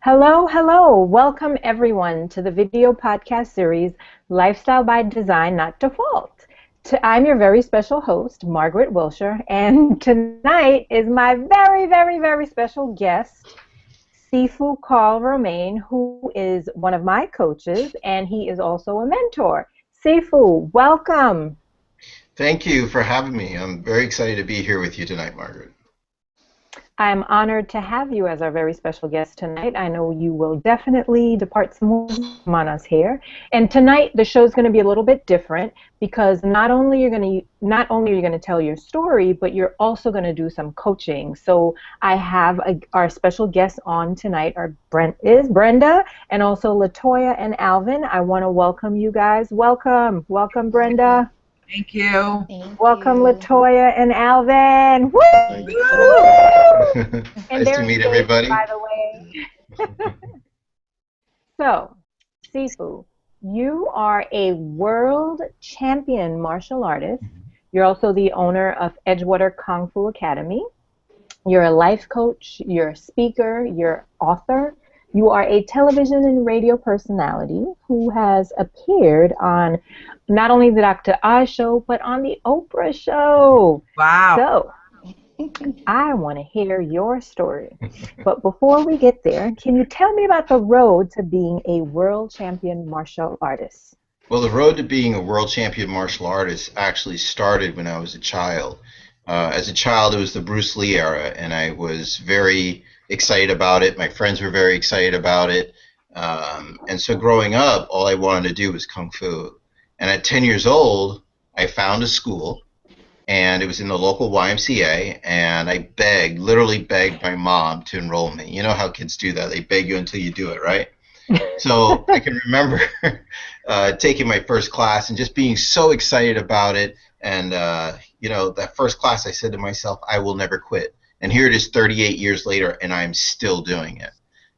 Hello, hello. Welcome everyone to the video podcast series, Lifestyle by Design, Not Default. I'm your very special host, Margaret Wiltshire, and tonight is my very special guest, Sifu Karl Romain, who is one of my coaches, and he is also a mentor. Sifu, welcome. Thank you for having me. I'm very excited to be here with you tonight, Margaret. I'm honored to have you as our very special guest tonight. I know you will definitely depart some wisdom on us here. And tonight the show's going to be a little bit different because not only are you going to tell your story, but you're also going to do some coaching. So I have our special guests on tonight is Brenda and also Latoya and Alvin. I want to welcome you guys. Welcome, Brenda. Thank you. Welcome, Latoya and Alvin. Woo! Thank you. And Nice to meet everybody. By the way. So, Sifu, you are a world champion martial artist. You're also the owner of Edgewater Kung Fu Academy. You're a life coach. You're a speaker. You're author. You are a television and radio personality who has appeared on not only the Dr. Oz show, but on the Oprah show. Wow. So, I want to hear your story. But before we get there, can you tell me about the road to being a world champion martial artist? Well, the road to being a world champion martial artist actually started when I was a child. As a child, it was the Bruce Lee era, and I was very excited about it. My friends were very excited about it. And so growing up, all I wanted to do was Kung Fu. And at 10 years old, I found a school, and it was in the local YMCA, and I literally begged my mom to enroll me. You know how kids do that. They beg you until you do it, right? So I can remember taking my first class and just being so excited about it. And, that first class I said to myself, I will never quit. And here it is 38 years later, and I'm still doing it.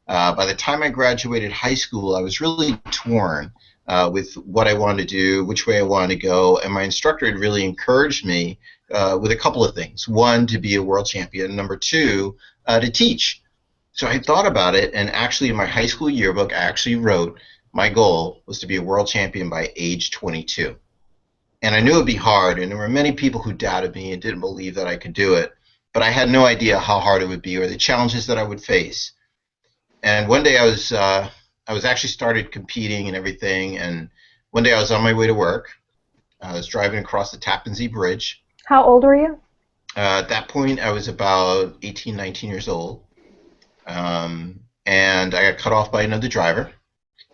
By the time I graduated high school, I was really torn with what I wanted to do, which way I wanted to go, and my instructor had really encouraged me with a couple of things. One, to be a world champion. Number two, to teach. So I thought about it, and actually in my high school yearbook, I actually wrote my goal was to be a world champion by age 22. And I knew it would be hard, and there were many people who doubted me and didn't believe that I could do it. But I had no idea how hard it would be or the challenges that I would face. And one day I was actually started competing and everything, and one day I was on my way to work. I was driving across the Tappan Zee Bridge. How old were you? At that point, I was about 18, 19 years old. And I got cut off by another driver.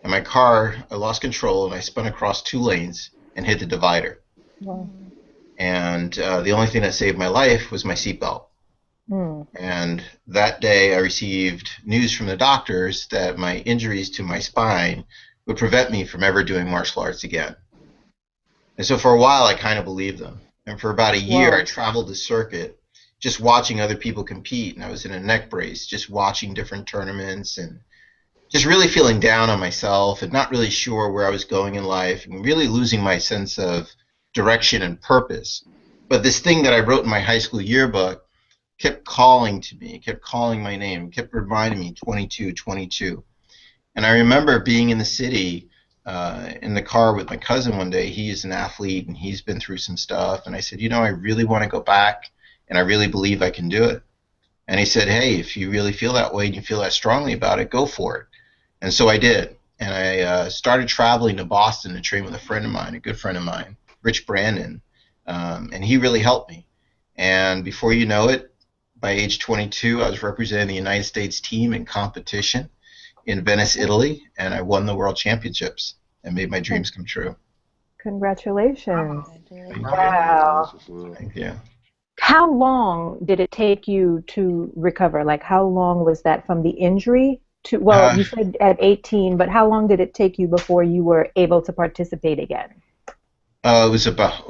And my car, I lost control, and I spun across 2 lanes and hit the divider. Wow. And the only thing that saved my life was my seatbelt. And that day I received news from the doctors that my injuries to my spine would prevent me from ever doing martial arts again. And so for a while I kind of believed them. And for about a year I traveled the circuit just watching other people compete, and I was in a neck brace just watching different tournaments and just really feeling down on myself and not really sure where I was going in life and really losing my sense of direction and purpose. But this thing that I wrote in my high school yearbook kept calling to me, kept calling my name, kept reminding me 22, 22. And I remember being in the city in the car with my cousin one day. He's an athlete and he's been through some stuff. And I said, I really want to go back and I really believe I can do it. And he said, hey, if you really feel that way and you feel that strongly about it, go for it. And so I did. And I started traveling to Boston to train with a friend of mine, a good friend of mine, Rich Brandon. And he really helped me. And before you know it, by age 22, I was representing the United States team in competition in Venice, Italy, and I won the World Championships and made my dreams come true. Congratulations. Wow. Thank you. How long did it take you to recover? Like, how long was that from the injury to, you said at 18, but how long did it take you before you were able to participate again? It was about,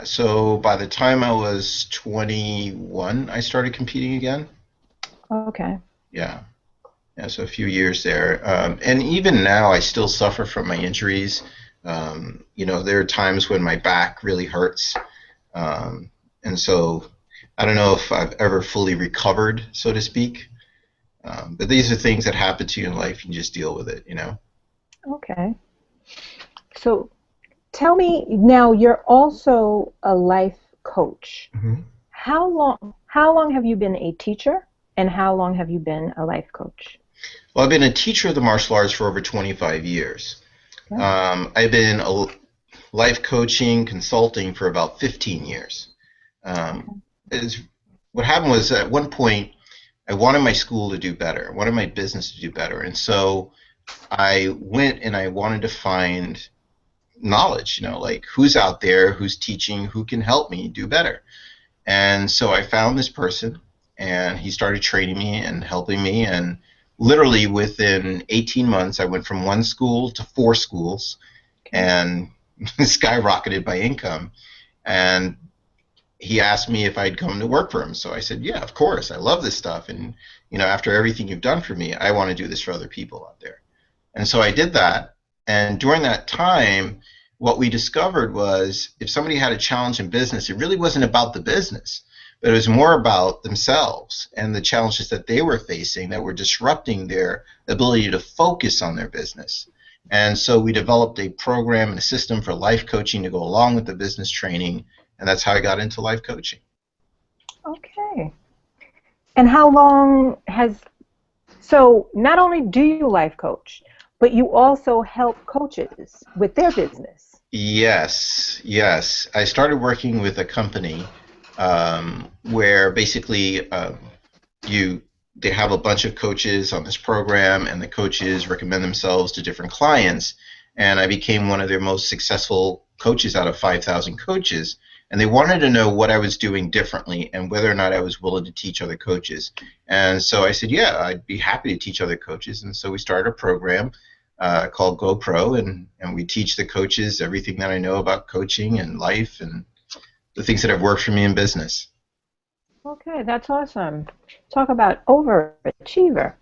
so by the time I was 21, I started competing again. Okay. Yeah, so a few years there. And even now, I still suffer from my injuries. There are times when my back really hurts. And so I don't know if I've ever fully recovered, so to speak. But these are things that happen to you in life. You just deal with it, you know. Okay. So tell me now, you're also a life coach. Mm-hmm. How long have you been a teacher, and how long have you been a life coach? Well, I've been a teacher of the martial arts for over 25 years. I've been life coaching, consulting for about 15 years. It's, what happened was at one point I wanted my school to do better. I wanted my business to do better. And so I went and I wanted to find knowledge, you know, like who's out there, who's teaching, who can help me do better. And so I found this person, and he started training me and helping me. And literally within 18 months, I went from one school to 4 schools, and skyrocketed my income. And he asked me if I'd come to work for him. So I said, yeah, of course. I love this stuff. And, you know, after everything you've done for me, I want to do this for other people out there. And so I did that. And during that time, what we discovered was if somebody had a challenge in business, it really wasn't about the business, but it was more about themselves and the challenges that they were facing that were disrupting their ability to focus on their business. And so we developed a program and a system for life coaching to go along with the business training, and that's how I got into life coaching. Okay. And how long so not only do you life coach, but you also help coaches with their business. Yes, yes. I started working with a company where basically they have a bunch of coaches on this program, and the coaches recommend themselves to different clients, and I became one of their most successful coaches out of 5,000 coaches, and they wanted to know what I was doing differently and whether or not I was willing to teach other coaches. And so I said, yeah, I'd be happy to teach other coaches. And so we started a program called GoPro, and we teach the coaches everything that I know about coaching and life and the things that have worked for me in business. Okay, that's awesome. Talk about overachiever.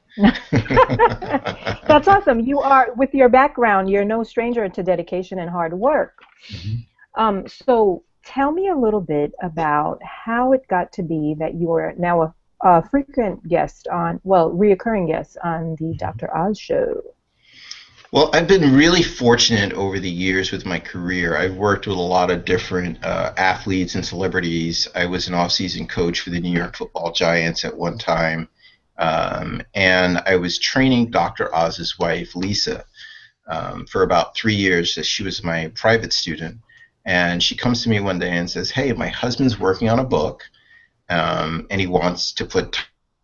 That's awesome. You are, with your background, you're no stranger to dedication and hard work. Mm-hmm. So tell me a little bit about how it got to be that you are now a frequent guest reoccurring guest on the Dr. Oz show. Well, I've been really fortunate over the years with my career. I've worked with a lot of different athletes and celebrities. I was an off-season coach for the New York Football Giants at one time, and I was training Dr. Oz's wife, Lisa, for about 3 years. She was my private student, and she comes to me one day and says, hey, my husband's working on a book, and he wants to put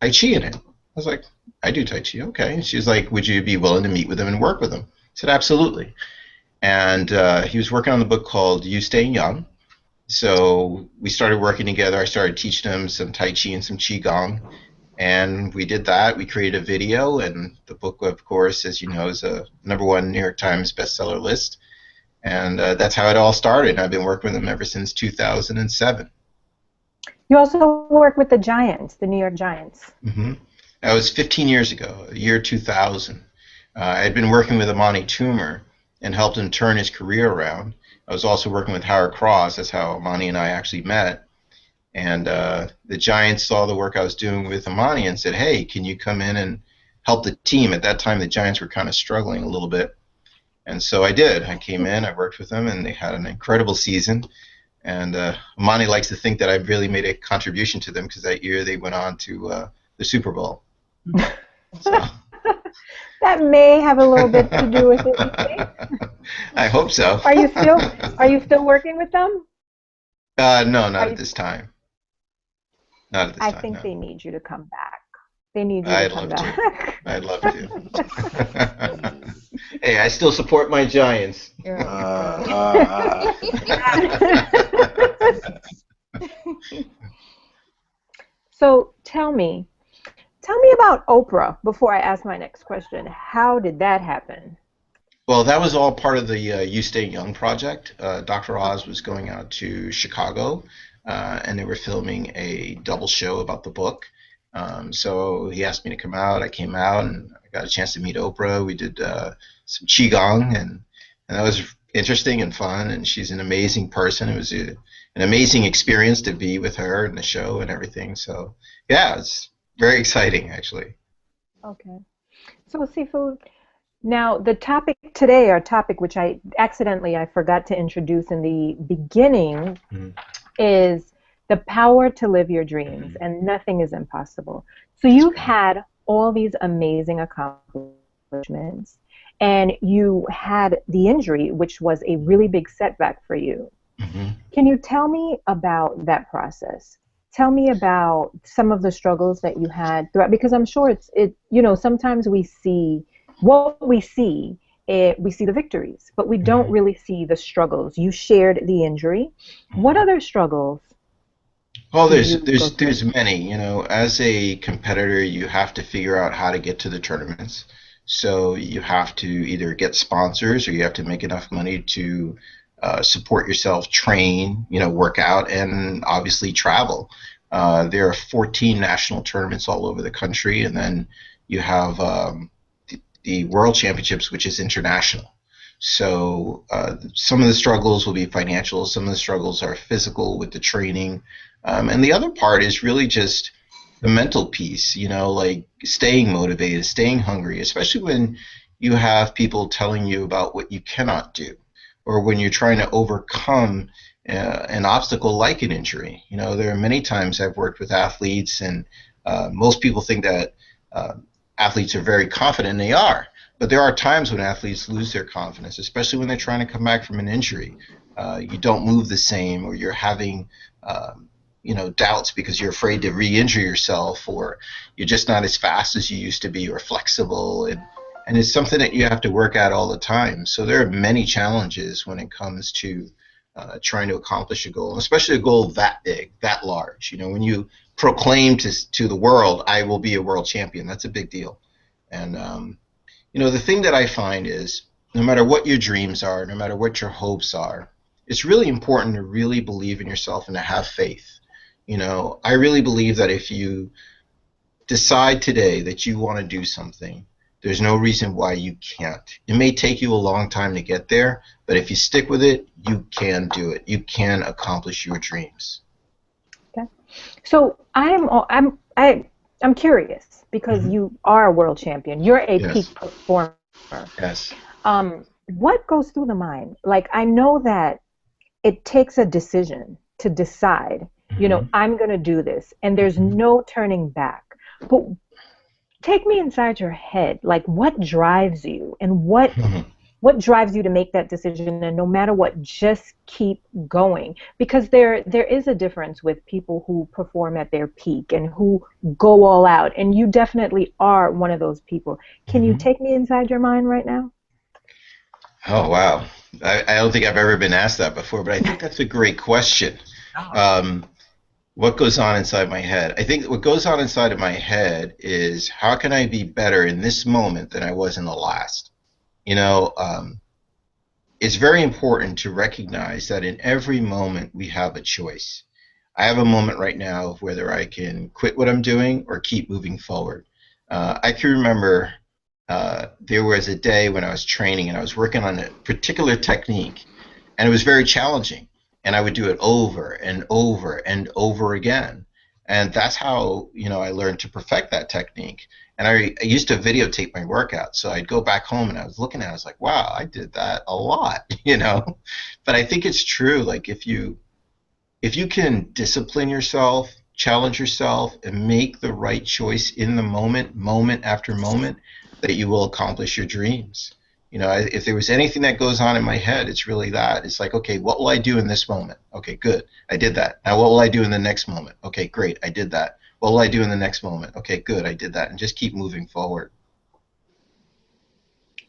Tai Chi in it. I was like, I do Tai Chi, okay. And she was like, would you be willing to meet with him and work with him? I said, absolutely. And he was working on the book called You Stay Young. So we started working together. I started teaching him some Tai Chi and some Qigong. And we did that. We created a video. And the book, of course, as you know, is a #1 New York Times bestseller list. And that's how it all started. I've been working with him ever since 2007. You also work with the Giants, the New York Giants. Mm-hmm. That was 15 years ago, year 2000. I had been working with Amani Toomer and helped him turn his career around. I was also working with Howard Cross. That's how Amani and I actually met. And the Giants saw the work I was doing with Amani and said, hey, can you come in and help the team? At that time, the Giants were kind of struggling a little bit. And so I did. I came in, I worked with them, and they had an incredible season. And Amani likes to think that I really made a contribution to them because that year they went on to the Super Bowl. So. That may have a little bit to do with it, you think? I hope so. Are you still working with them? No, not at this time. Not at this time. I think no. They need you to come back. They need you to come back. I'd love to. Hey, I still support my Giants. So tell me about Oprah before I ask my next question. How did that happen? Well, that was all part of the You Stay Young project. Dr. Oz was going out to Chicago, and they were filming a double show about the book. So he asked me to come out. I came out, and I got a chance to meet Oprah. We did some Qigong, and that was interesting and fun, and she's an amazing person. It was an amazing experience to be with her in the show and everything. So, yeah, it's very exciting, actually. Okay. So, Sifu, now the topic today, our topic, which I forgot to introduce in the beginning, Mhm. is the power to live your dreams, Mhm. and nothing is impossible. So That's you've right. had all these amazing accomplishments, and you had the injury, which was a really big setback for you. Mhm. Can you tell me about that process? Tell me about some of the struggles that you had throughout, because I'm sure sometimes we see what we see, we see the victories, but we don't Mhm. really see the struggles. You shared the injury. What Mhm. other struggles Well, did there's you go there's through? there's many. As a competitor, you have to figure out how to get to the tournaments. So you have to either get sponsors or you have to make enough money to support yourself, train, work out, and obviously travel. There are 14 national tournaments all over the country, and then you have the World Championships, which is international. So some of the struggles will be financial, some of the struggles are physical with the training, and the other part is really just the mental piece, like staying motivated, staying hungry, especially when you have people telling you about what you cannot do, or when you're trying to overcome an obstacle like an injury. There are many times I've worked with athletes, and most people think that uh, athletes are very confident, and they are. But there are times when athletes lose their confidence, especially when they're trying to come back from an injury. You don't move the same, or you're having doubts because you're afraid to re-injure yourself, or you're just not as fast as you used to be or flexible, and it's something that you have to work at all the time. So there are many challenges when it comes to trying to accomplish a goal, especially a goal that big, that large. When you proclaim to the world, I will be a world champion, that's a big deal. And the thing that I find is no matter what your dreams are, no matter what your hopes are, it's really important to really believe in yourself and to have faith. I really believe that if you decide today that you want to do something, there's no reason why you can't. It may take you a long time to get there, but if you stick with it, you can do it. You can accomplish your dreams. Okay. So I'm curious because Mm-hmm. you are a world champion. You're a Yes. peak performer. Yes. What goes through the mind? Like, I know that it takes a decision to decide, Mm-hmm. I'm going to do this, and there's Mm-hmm. no turning back. But take me inside your head. Like, what drives you, and what drives you to make that decision, and no matter what, just keep going? Because there is a difference with people who perform at their peak and who go all out, and you definitely are one of those people. Can you Mm-hmm. take me inside your mind right now? Oh, wow. I don't think I've ever been asked that before, but I think that's a great question. Oh, Um, what goes on inside my head? I think what goes on inside of my head is how can I be better in this moment than I was in the last? You know, um, it's very important to recognize that in every moment we have a choice. I have a moment right now of whether I can quit what I'm doing or keep moving forward. I can remember there was a day when I was training and I was working on a particular technique, and it was very challenging. And I would do it over and over and over again. And that's how I learned to perfect that technique. And I used to videotape my workout, so I'd go back home and I was looking at it, I was like, wow, I did that a lot, But I think it's true. Like if you can discipline yourself, challenge yourself, and make the right choice in the moment, moment after moment, that you will accomplish your dreams. If there was anything that goes on in my head, it's really that. It's like, okay, what will I do in this moment? Okay, good. I did that. Now, what will I do in the next moment? Okay, great. I did that. What will I do in the next moment? Okay, good. I did that. And just keep moving forward.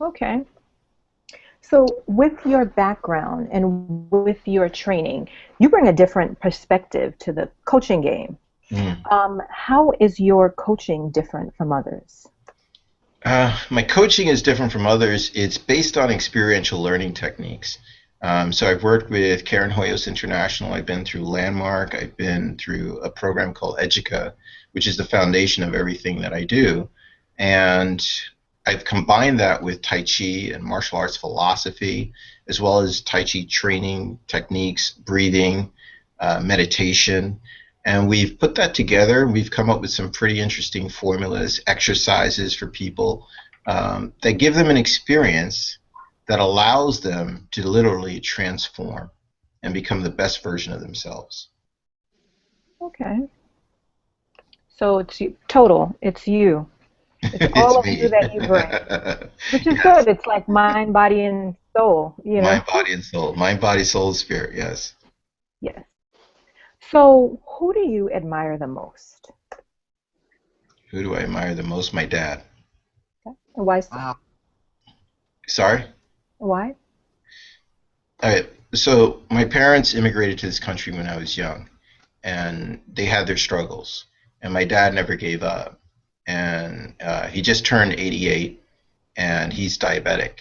Okay. So, with your background and with your training, you bring a different perspective to the coaching game. Mm. How is your coaching different from others? My coaching is different from others. It's based on experiential learning techniques. So I've worked with Karen Hoyos International. I've been through Landmark. I've been through a program called Educa, which is the foundation of everything that I do. And I've combined that with Tai Chi and martial arts philosophy, as well as Tai Chi training techniques, breathing, meditation. And we've put that together, and we've come up with some pretty interesting formulas, exercises for people that give them an experience that allows them to literally transform and become the best version of themselves. Okay. So it's total. It's you. It's It's all of you me. that you bring, which is Yes. good. It's like mind, body, and soul, you know? Mind, body, and soul. Mind, body, soul, spirit. Yes. Yes. So who do you admire the most? Who do I admire the most? My dad. Why so? Wow. Sorry? Why? All right. So my parents immigrated to this country when I was young, and they had their struggles. And my dad never gave up. And he just turned 88, and he's diabetic.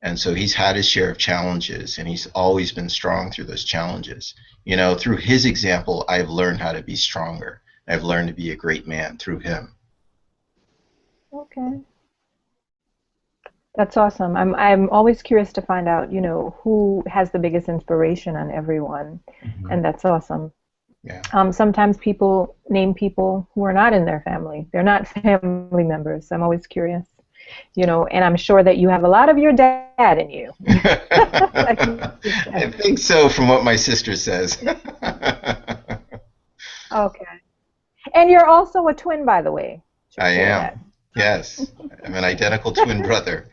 And so he's had his share of challenges, and he's always been strong through those challenges. You know, through his example, I've learned how to be stronger. I've learned to be a great man through him. Okay. That's awesome. I'm always curious to find out, who has the biggest inspiration on everyone, Mhm. and that's awesome. Yeah. Sometimes people name people who are not in their family. They're not family members. I'm always curious, and I'm sure that you have a lot of your dad in you. Like you I said. think so, from what my sister says. Okay. And you're also a twin, by the way. Should I say that. am. Yes. I'm an identical twin brother.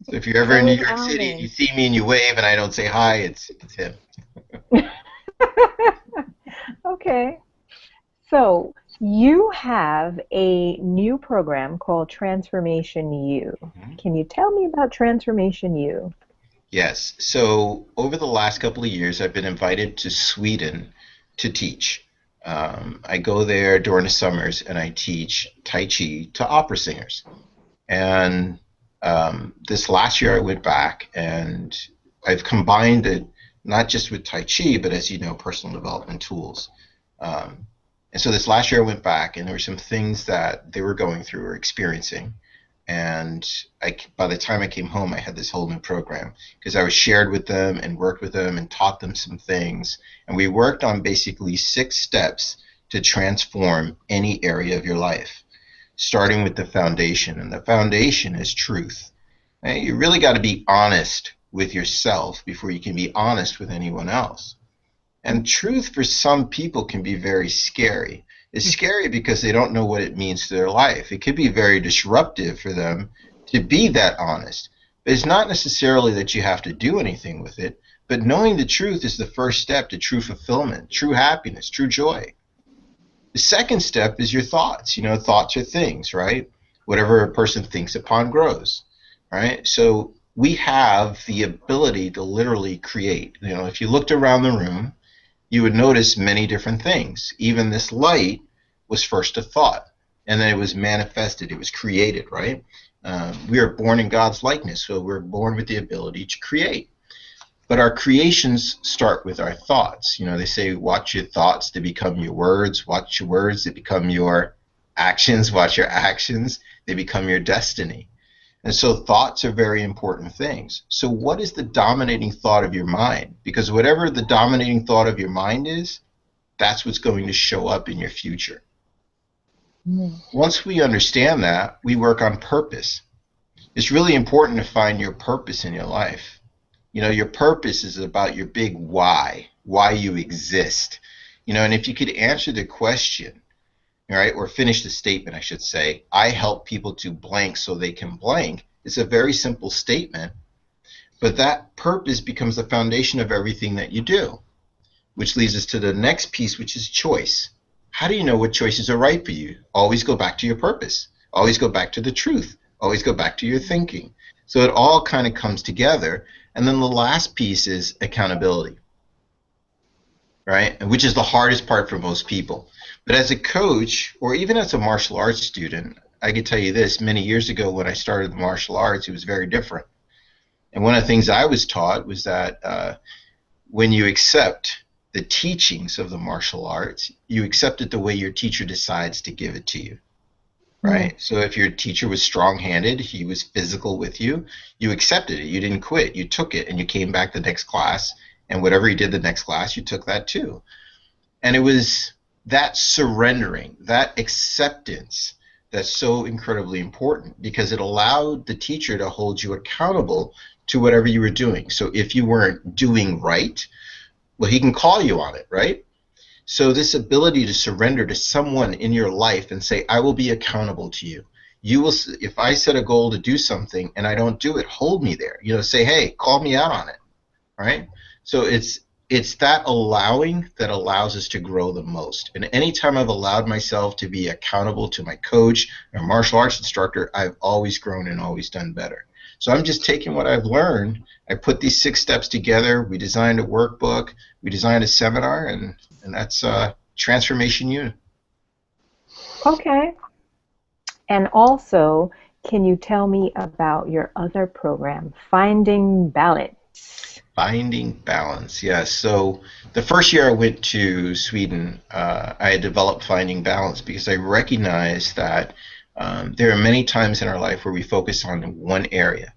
So if you're ever in So New is York City and you Almain. see me and you wave and I don't say hi, it's him. Okay. So you have a new program called Transformation U. Mhm. Can you tell me about Transformation U? Yes. So over the last couple of years, I've been invited to Sweden to teach. I go there during the summers and I teach Tai Chi to opera singers. And this last year I went back and I've combined it not just with Tai Chi, but as you know, personal development tools. Um, and so this last year I went back and there were some things that they were going through or experiencing. And by the time I came home, I had this whole new program because I was shared with them and worked with them and taught them some things. And we worked on basically 6 steps to transform any area of your life, starting with the foundation. And the foundation is truth. And you really got to be honest with yourself before you can be honest with anyone else. And truth for some people can be very scary. It's scary because they don't know what it means to their life. It could be very disruptive for them to be that honest. But it's not necessarily that you have to do anything with it, but knowing the truth is the first step to true fulfillment, true happiness, true joy. The second step is your thoughts. You know, thoughts are things, right? Whatever a person thinks upon grows, right? So we have the ability to literally create. You know, if you looked around the room, you would notice many different things. Even this light was first a thought, and then it was manifested, it was created, right? We are born in God's likeness, so we're born with the ability to create. But our creations start with our thoughts. You know, they say, watch your thoughts to become your words, watch your words to become your actions, watch your actions, they become your destiny. And so thoughts are very important things. So what is the dominating thought of your mind? Because whatever the dominating thought of your mind is, that's what's going to show up in your future. Mm. Once we understand that, we work on purpose. It's really important to find your purpose in your life. You know, your purpose is about your big why you exist. You know, and if you could answer the question, all right, or finish the statement, I should say, I help people to blank so they can blank. It's a very simple statement, but that purpose becomes the foundation of everything that you do, which leads us to the next piece, which is choice. How do you know what choices are right for you? Always go back to your purpose. Always go back to the truth. Always go back to your thinking. So it all kind of comes together. And then the last piece is accountability, right? And which is the hardest part for most people. But as a coach, or even as a martial arts student, I can tell you this, many years ago when I started martial arts, it was very different. And one of the things I was taught was that when you accept the teachings of the martial arts, you accept it the way your teacher decides to give it to you, Mm. right? So if your teacher was strong-handed, he was physical with you, you accepted it. You didn't quit. You took it, and you came back the next class, and whatever he did the next class, you took that too. And it was that surrendering, that acceptance, that's so incredibly important, because it allowed the teacher to hold you accountable to whatever you were doing. So if you weren't doing right, well, he can call you on it, right? So this ability to surrender to someone in your life and say, I will be accountable to you. You will, if I set a goal to do something and I don't do it, hold me there. You know, say, hey, call me out on it, right? So it's that allowing that allows us to grow the most. And anytime I've allowed myself to be accountable to my coach or martial arts instructor, I've always grown and always done better. So I'm just taking what I've learned. I put these 6 steps together. We designed a workbook. We designed a seminar, and that's Transformation U. Okay. And also, can you tell me about your other program, Finding Balance? Finding Balance, yes. So the first year I went to Sweden, I had developed Finding Balance because I recognized that there are many times in our life where we focus on one area.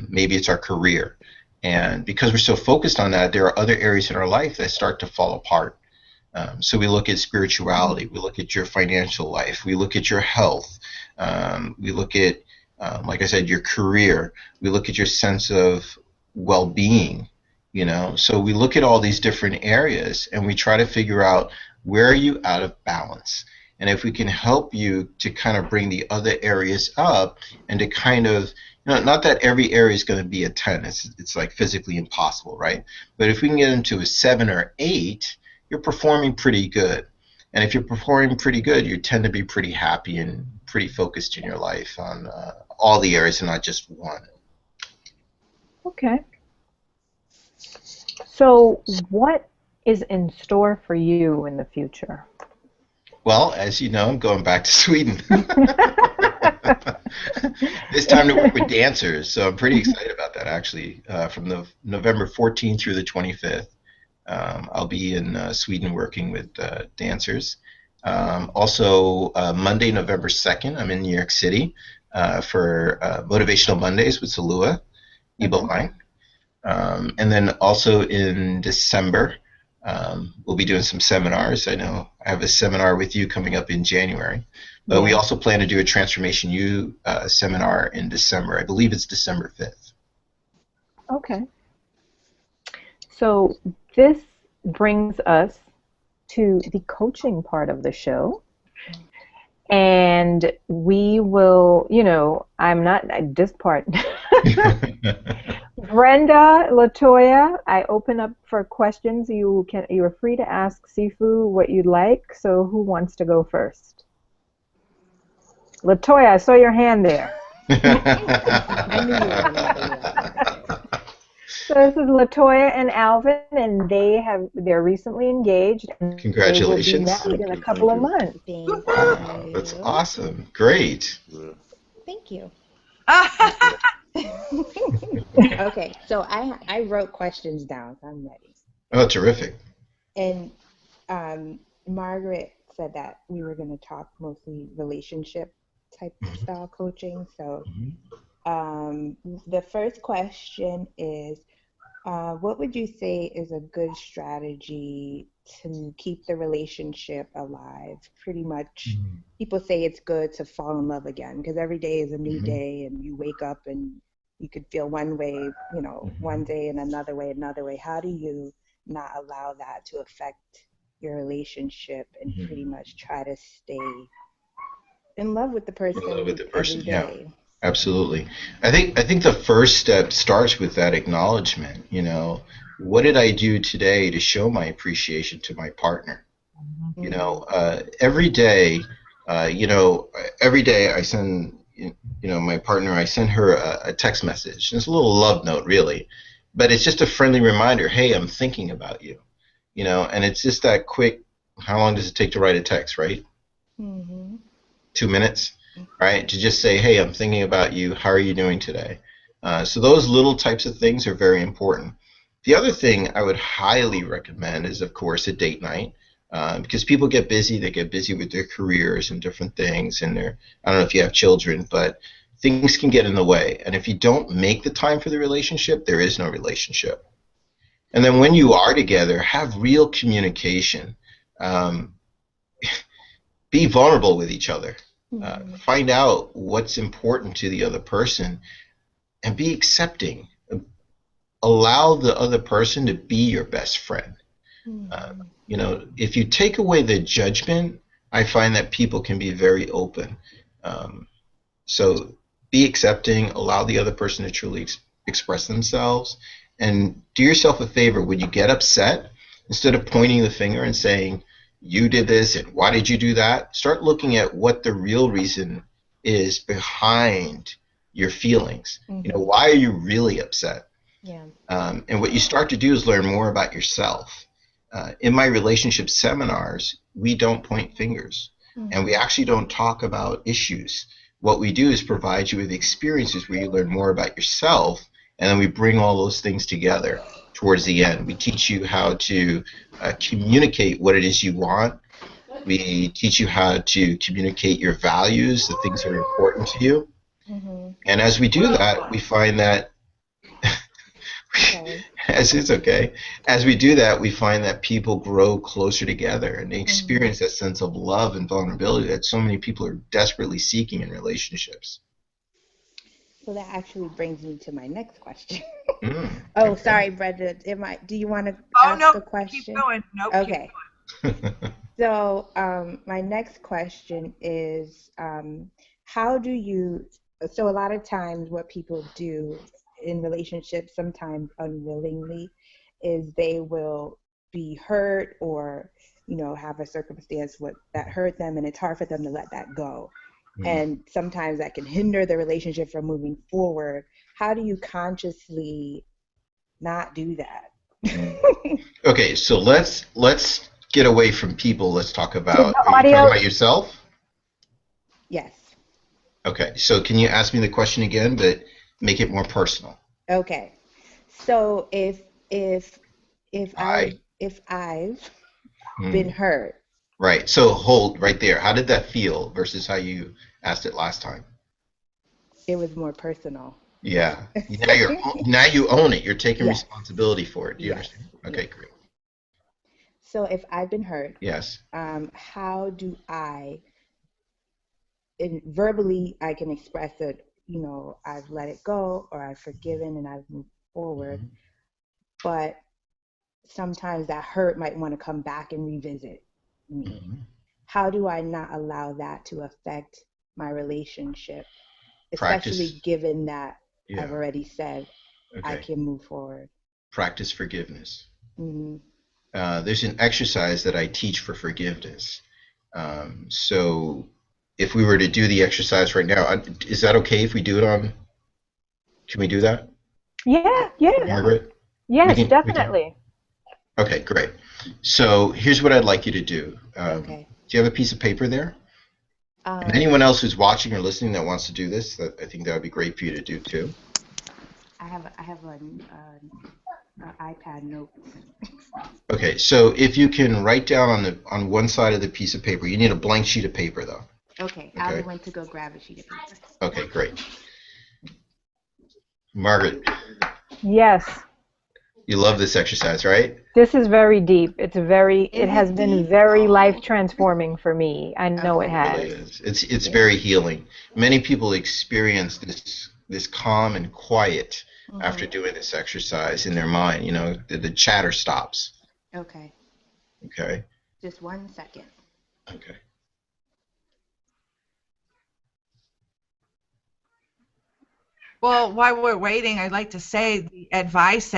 Maybe it's our career. And because we're so focused on that, there are other areas in our life that start to fall apart. So we look at spirituality, we look at your financial life, we look at your health, we look at, like I said, your career, we look at your sense of well-being, you know. So we look at all these different areas and we try to figure out, where are you out of balance? And if we can help you to kind of bring the other areas up and to kind of, you know, not that every area is going to be a 10, it's like physically impossible, right? But if we can get into a 7 or 8, you're performing pretty good. And if you're performing pretty good, you tend to be pretty happy and pretty focused in your life on all the areas and not just one. Okay. So what is in store for you in the future? Well, as you know, I'm going back to Sweden. It's time to work with dancers, so I'm pretty excited about that, actually. From the November 14th through the 25th, I'll be in Sweden working with dancers. Also, Monday, November 2nd, I'm in New York City for Motivational Mondays with Salua Iboline. And then also in December, we'll be doing some seminars. I know I have a seminar with you coming up in January. But we also plan to do a Transformation U seminar in December. I believe it's December 5th. Okay. So this brings us to the coaching part of the show. And we will, you know, I'm not at this part. Brenda, Latoya, I open up for questions. You are free to ask Sifu what you'd like. So who wants to go first? Latoya, I saw your hand there. I knew you were going to do that. So this is Latoya and Alvin, and they're recently engaged. And congratulations. They will be married in a couple of months. Wow, that's awesome. Great. Thank you. Okay, so I wrote questions down, so I'm ready. Oh, terrific. And Margaret said that we were going to talk mostly relationship type style coaching. So the first question is, what would you say is a good strategy to keep the relationship alive? Pretty much, people say it's good to fall in love again, because every day is a new day, and you wake up and you could feel one way, you know, one day and another way, another way. How do you not allow that to affect your relationship and pretty much try to stay in love with the person, every day? Yeah. Absolutely. I think the first step starts with that acknowledgement. You know, what did I do today to show my appreciation to my partner? You know, every day I send, you know, my partner, I send her a text message. It's a little love note, really, but it's just a friendly reminder. Hey, I'm thinking about you. You know, and it's just that quick. How long does it take to write a text, right? 2 minutes. Right, to just say, hey, I'm thinking about you. How are you doing today? So those little types of things are very important. The other thing I would highly recommend is, of course, a date night, because people get busy. They get busy with their careers and different things, and I don't know if you have children, but things can get in the way. And if you don't make the time for the relationship, there is no relationship. And then when you are together, have real communication. Um, be vulnerable with each other. Find out what's important to the other person and be accepting. Allow the other person to be your best friend. You know, if you take away the judgment, I find that people can be very open. So be accepting, allow the other person to truly express themselves, and do yourself a favor. When you get upset, instead of pointing the finger and saying, you did this and why did you do that, start looking at what the real reason is behind your feelings. You know, why are you really upset? And what you start to do is learn more about yourself. In my relationship seminars, we don't point fingers, and we actually don't talk about issues. What we do is provide you with experiences where you learn more about yourself, and then we bring all those things together towards the end. We teach you how to communicate what it is you want. We teach you how to communicate your values, the things that are important to you. And as we do that, we find that as we do that, we find that people grow closer together and they experience that sense of love and vulnerability that so many people are desperately seeking in relationships. So that actually brings me to my next question. Okay. Sorry, Brenda. Do you want to ask a question? Keep going. Nope, okay. Keep going. So my next question is, how do you? So a lot of times, what people do in relationships, sometimes unwillingly, is they will be hurt or, you know, have a circumstance that hurt them, and it's hard for them to let that go. And sometimes that can hinder the relationship from moving forward. How do you consciously not do that? Okay, so let's get away from people. Let's talk about, are you talking about yourself? Yes. Okay, so can you ask me the question again, but make it more personal? Okay. So if I've been hurt. Right. So hold right there. How did that feel versus how you asked it last time? It was more personal. Yeah. Now you own it. You're taking responsibility for it. Do you understand? Okay, great. So if I've been hurt, yes. How do verbally I can express that, you know, I've let it go or I've forgiven and I've moved forward, but sometimes that hurt might want to come back and revisit me. How do I not allow that to affect my relationship, especially given that I've already said I can move forward? Practice forgiveness. There's an exercise that I teach for forgiveness. So if we were to do the exercise right now, is that okay if we do it on? Can we do that? Yeah. Margaret? Yes, definitely. Okay, great. So here's what I'd like you to do. Okay. Do you have a piece of paper there? And anyone else who's watching or listening that wants to do this, I think that would be great for you to do too. I have an iPad notes. Okay, so if you can write down on one side of the piece of paper, you need a blank sheet of paper though. Okay. I went to go grab a sheet of paper. Okay, great. Margaret. Yes. You love this exercise, right? This is very deep. It has been very life transforming for me. I know it has. It really is. It's very healing. Many people experience this calm and quiet after doing this exercise in their mind. You know, the chatter stops. Okay. Okay. Just 1 second. Okay. Well, while we're waiting, I'd like to say the advice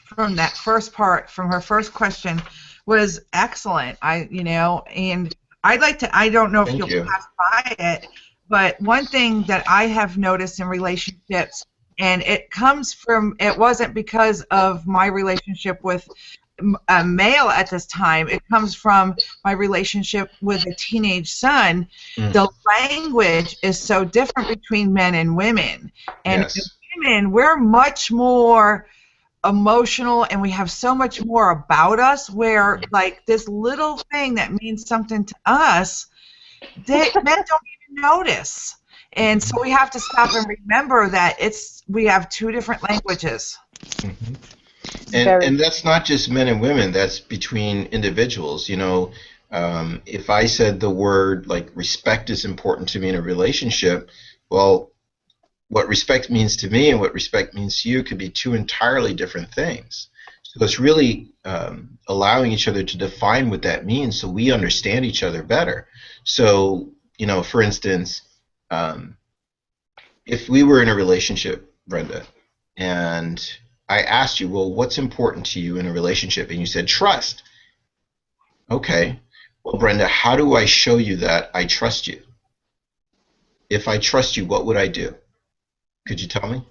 from that first part, from her first question, was excellent. And I'd like to, I don't know if you'll pass by it, but one thing that I have noticed in relationships, and it wasn't because of my relationship with a male at this time, it comes from my relationship with a teenage son. The language is so different between men and women. And women, we're much more emotional and we have so much more about us, where like this little thing that means something to us, men don't even notice. And so we have to stop and remember that we have two different languages. And that's not just men and women, that's between individuals. You know, If I said the word like respect is important to me in a relationship, well, what respect means to me and what respect means to you could be two entirely different things. So it's really allowing each other to define what that means so we understand each other better. So, you know, for instance, if we were in a relationship, Brenda, and I asked you, well, what's important to you in a relationship? And you said trust. Okay. Well, Brenda, how do I show you that I trust you? If I trust you, what would I do? Could you tell me?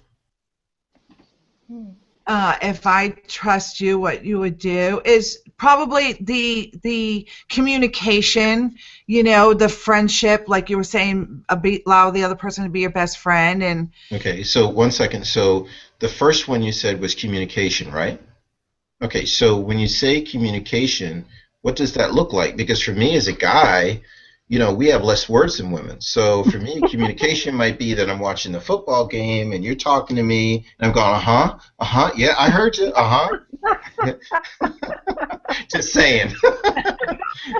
If I trust you, what you would do is probably the communication, you know, the friendship, like you were saying, allow the other person to be your best friend. And okay, so 1 second. So the first one you said was communication, right? Okay, so when you say communication, what does that look like? Because for me as a guy, you know, we have less words than women. So for me, communication might be that I'm watching the football game and you're talking to me and I'm going, yeah, I heard you, Just saying.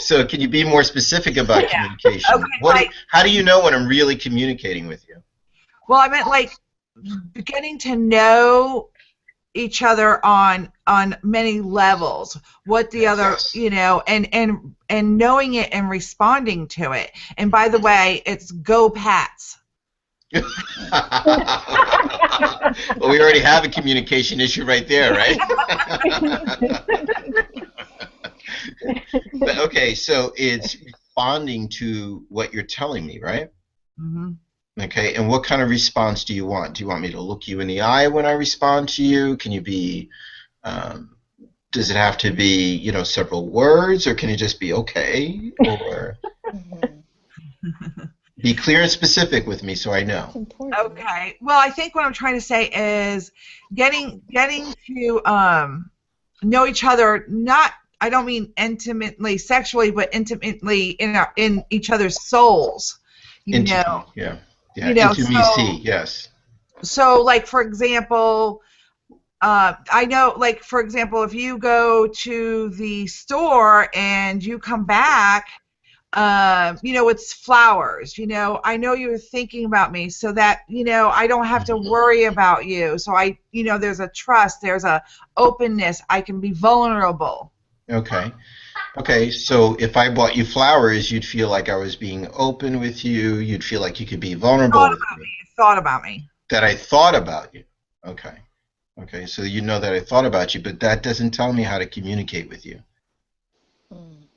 So can you be more specific about communication? Okay, how do you know when I'm really communicating with you? Well, I meant like getting to know each other on many levels, what the other, you know, and knowing it and responding to it. And by the way, it's go Pats. Well, we already have a communication issue right there, right? But, okay, so it's responding to what you're telling me, right? Mm-hmm. Okay, and what kind of response do you want? Do you want me to look you in the eye when I respond to you? Can you be, does it have to be, you know, several words, or can it just be okay? Or be clear and specific with me so I know. Okay, well, I think what I'm trying to say is getting to know each other, not, I don't mean intimately sexually, but intimately in each other's souls, you know. Yeah. Yeah, you know, intimacy, yes. So, like, for example, I know, like, for example, if you go to the store and you come back, you know, it's flowers, you know, I know you're thinking about me so that, you know, I don't have to worry about you. So you know, there's a trust, there's a openness, I can be vulnerable. Okay. Okay, so if I bought you flowers, you'd feel like I was being open with you. You'd feel like you could be vulnerable with me. Thought about me. That I thought about you. Okay. Okay, so you know that I thought about you, but that doesn't tell me how to communicate with you.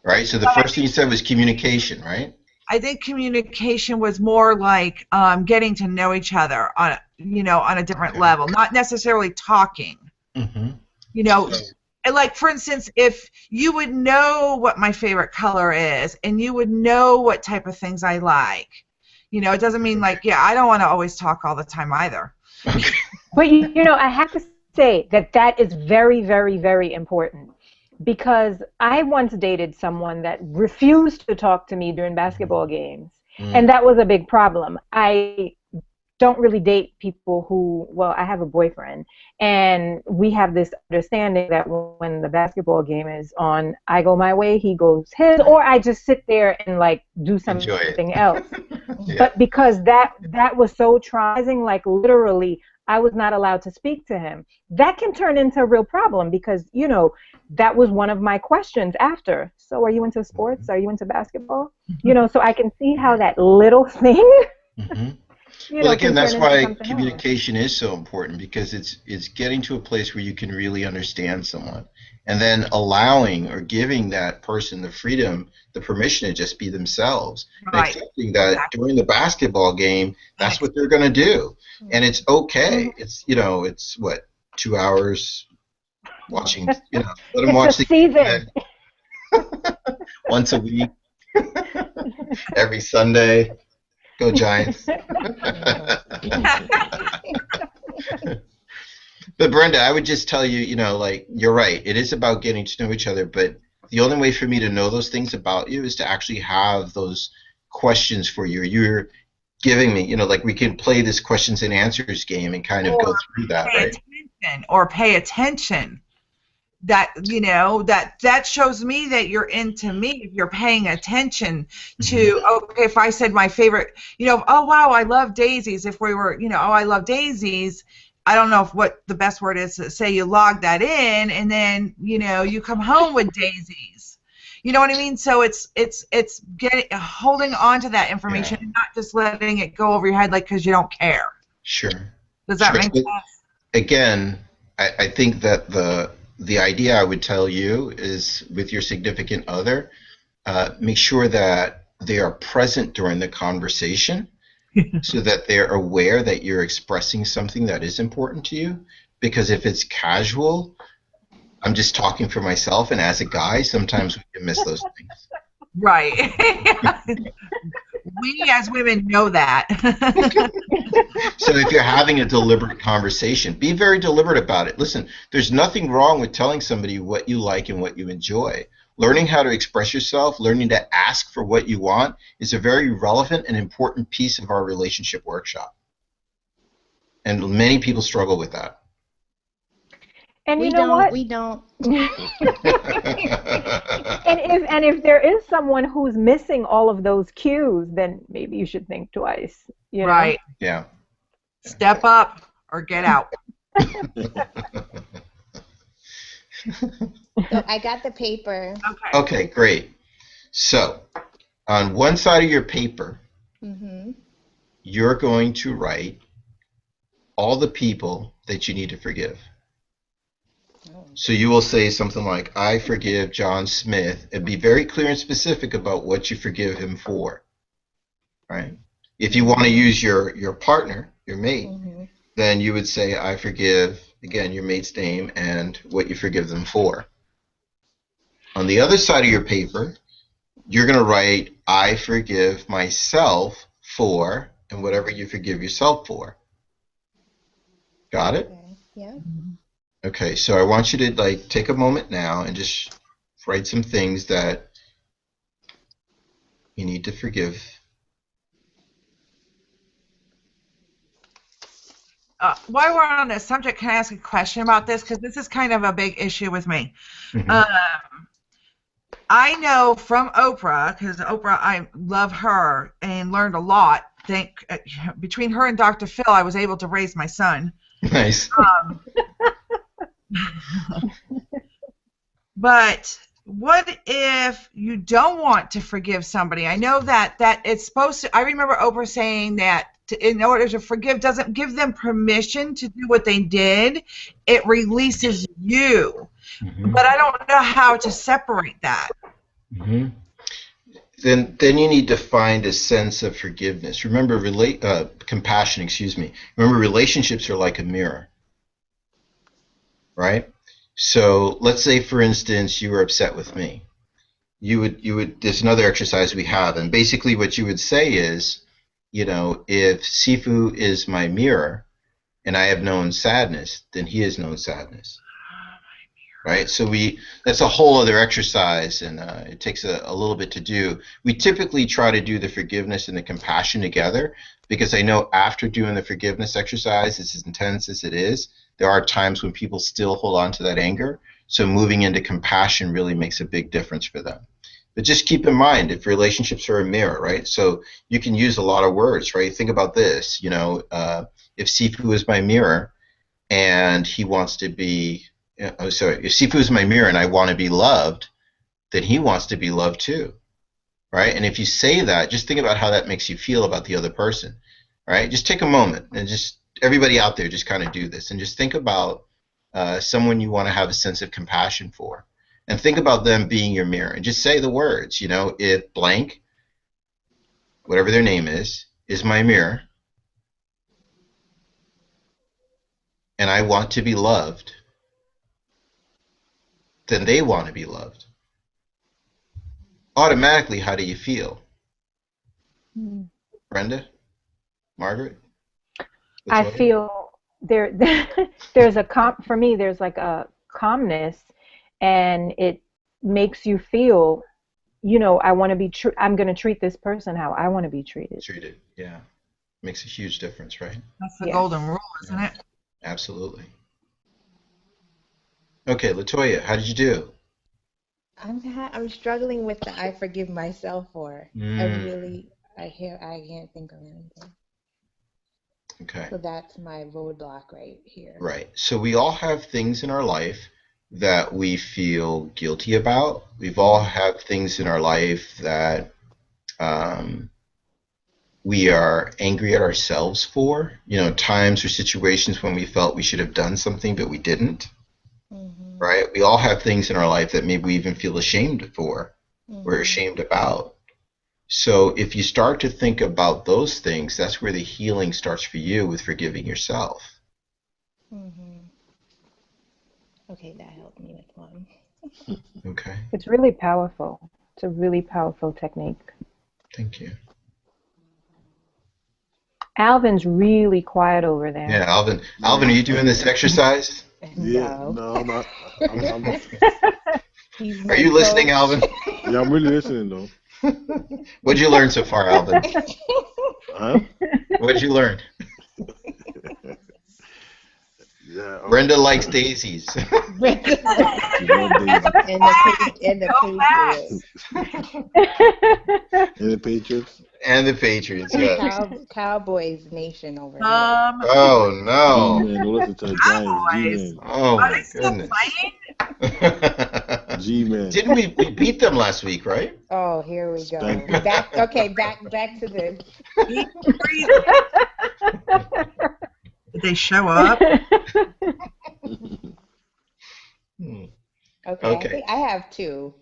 Right? So the first thing you said was communication, right? I think communication was more like getting to know each other on, you know, on a different level, not necessarily talking. Mm-hmm. You know. And like, for instance, if you would know what my favorite color is and you would know what type of things I like, you know, it doesn't mean like, yeah, I don't want to always talk all the time either. But, you know, I have to say that is very, very, very important, because I once dated someone that refused to talk to me during basketball games, and that was a big problem. I don't really date people who, well, I have a boyfriend, and we have this understanding that when the basketball game is on, I go my way, he goes his, or I just sit there and like do something else. Yeah. But because that was so traumatizing, like literally I was not allowed to speak to him. That can turn into a real problem, because, you know, that was one of my questions after. So are you into sports? Are you into basketball? You know, so I can see how that little thing well, again, that's why communication is so important, because it's getting to a place where you can really understand someone, and then allowing or giving that person the freedom, the permission to just be themselves, and accepting that during the basketball game, that's what they're going to do, and it's okay. It's, you know, it's what, 2 hours watching, you know, let them watch the season once a week, every Sunday. Go Giants. But Brenda, I would just tell you, you know, like, you're right. It is about getting to know each other, but the only way for me to know those things about you is to actually have those questions for you. You're giving me, you know, like we can play this questions and answers game and kind of go through that, right? Pay attention. that, you know, that shows me that you're into me if you're paying attention to, okay, if I said my favorite, you know, oh wow, I love daisies, if we were, you know, oh, I love daisies, I don't know if what the best word is to say, you log that in and then, you know, you come home with daisies. You know what I mean? So it's holding on to that information and not just letting it go over your head like because you don't care. Sure. Does that Sure. make sense? Again, I think that the idea I would tell you is with your significant other, make sure that they are present during the conversation so that they're aware that you're expressing something that is important to you. Because if it's casual, I'm just talking for myself, and as a guy, sometimes we can miss those things. Right. We as women know that. So if you're having a deliberate conversation, be very deliberate about it. Listen, there's nothing wrong with telling somebody what you like and what you enjoy. Learning how to express yourself, learning to ask for what you want is a very relevant and important piece of our relationship workshop. And many people struggle with that. And you know what? We don't. And if there is someone who's missing all of those cues, then maybe you should think twice. You know? Right. Yeah. Step up or get out. So I got the paper. Okay. Okay, great. So on one side of your paper, you're going to write all the people that you need to forgive. So you will say something like, I forgive John Smith, and be very clear and specific about what you forgive him for. Right? If you want to use your partner, your mate, then you would say, I forgive, again, your mate's name and what you forgive them for. On the other side of your paper, you're going to write, I forgive myself for, and whatever you forgive yourself for. Got it? Okay. Yeah. Okay, so I want you to take a moment now and just write some things that you need to forgive. While we're on this subject, can I ask a question about this? Because this is kind of a big issue with me. I know from Oprah, because Oprah, I love her and learned a lot. Between her and Dr. Phil, I was able to raise my son. Nice. But what if you don't want to forgive somebody? I know that it's supposed to. I remember Oprah saying that in order to forgive doesn't give them permission to do what they did. It releases you. But I don't know how to separate that. Then you need to find a sense of forgiveness. Remember, compassion. Excuse me. Remember, relationships are like a mirror. Right? So let's say, for instance, you were upset with me. You would. There's another exercise we have, and basically what you would say is, you know, if Sifu is my mirror, and I have known sadness, then he has known sadness. Right? So that's a whole other exercise, and it takes a little bit to do. We typically try to do the forgiveness and the compassion together, because I know after doing the forgiveness exercise, as intense as it is, there are times when people still hold on to that anger. So moving into compassion really makes a big difference for them. But just keep in mind, if relationships are a mirror, right? So you can use a lot of words, right? Think about this, you know, if Sifu is my mirror and he wants to be, if Sifu is my mirror and I want to be loved, then he wants to be loved too, right? And if you say that, just think about how that makes you feel about the other person, right? Just take a moment and just, everybody out there, just kind of do this and just think about someone you want to have a sense of compassion for, and think about them being your mirror, and just say the words, you know, if blank, whatever their name is my mirror, and I want to be loved, then they want to be loved. Automatically, how do you feel? Brenda? Margaret? I feel there's for me, there's like a calmness, and it makes you feel, you know, I'm going to treat this person how I want to be treated. Yeah. Makes a huge difference, right? That's the golden rule, isn't it? Absolutely. Okay, Latoya, how did you do? I'm struggling with the I forgive myself for. Mm, I can't think of anything. okay, So that's my roadblock right here. right. So we all have things in our life that we feel guilty about. We've all have things in our life that um, we are angry at ourselves for. You know, times or situations when we felt we should have done something but we didn't. Mm-hmm. Right? We all have things in our life that maybe we even feel ashamed for or Mm-hmm. ashamed about. So if you start to think about those things, that's where the healing starts for you with forgiving yourself. Mm-hmm. Okay, that helped me with one. Okay, It's really powerful. It's a really powerful technique. thank you. Alvin's really quiet over there. Yeah, Alvin. Alvin, are Yeah, you doing this exercise? yeah. No. No, I'm not. I'm. He's Are my you listening, coach. Alvin? Yeah, I'm really listening though. What'd you learn so far, Alvin? Huh? What'd you learn? Yeah. Brenda likes daisies. Brenda She love Daisy and the Go Patriots. and the Patriots. And the Patriots, yes. Cowboys nation over here. Oh no. G-Man. Don't listen to the Giants. Cowboys. G-Man. Oh Are my they still goodness. playing? G-Man. Didn't we beat them last week, right? Oh, here we Spank go. them. Back to this. Deep breathing. Did they show up? Hmm. Okay, I Okay. think I have two.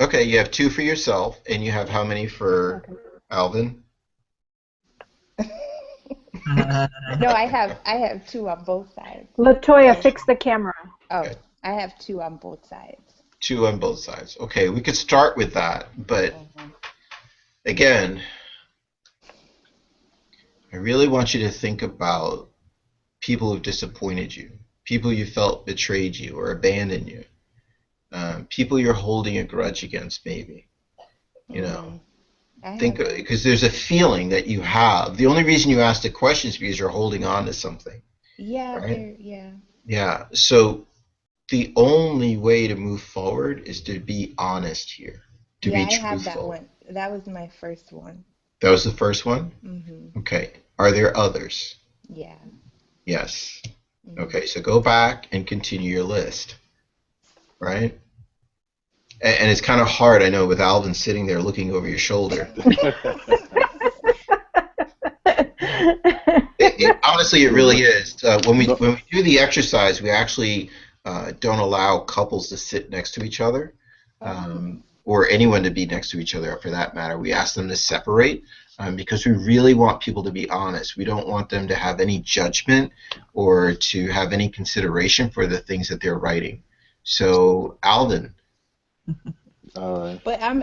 Okay, you have 2 for yourself, and you have how many for Alvin? No, I have two on both sides. Latoya, fix the camera. Oh, Okay. I have two on both sides. 2 on both sides. Okay, we could start with that, but Mhm. again, I really want you to think about people who've disappointed you, people you felt betrayed you or abandoned you, people you're holding a grudge against, maybe. You know, Mhm. I think have those. because there's a feeling that you have. The only reason you ask the question is because you're holding on to something, Yeah, right? yeah. Yeah. So the only way to move forward is to be honest here, to Yeah, be I have that truthful. one. That was my first one. That was the first one? Mhm. Okay. Are there others? Yeah. Yes. Mhm. Okay, so go back and continue your list, right? And it's kind of hard, I know, with Alvin sitting there looking over your shoulder. Honestly, it No, really but is. When we no. when we do the exercise, we actually don't allow couples to sit next to each other, Oh. or anyone to be next to each other for that matter. We ask them to separate because we really want people to be honest. We don't want them to have any judgment or to have any consideration for the things that they're writing. So, Alvin, All right. But I'm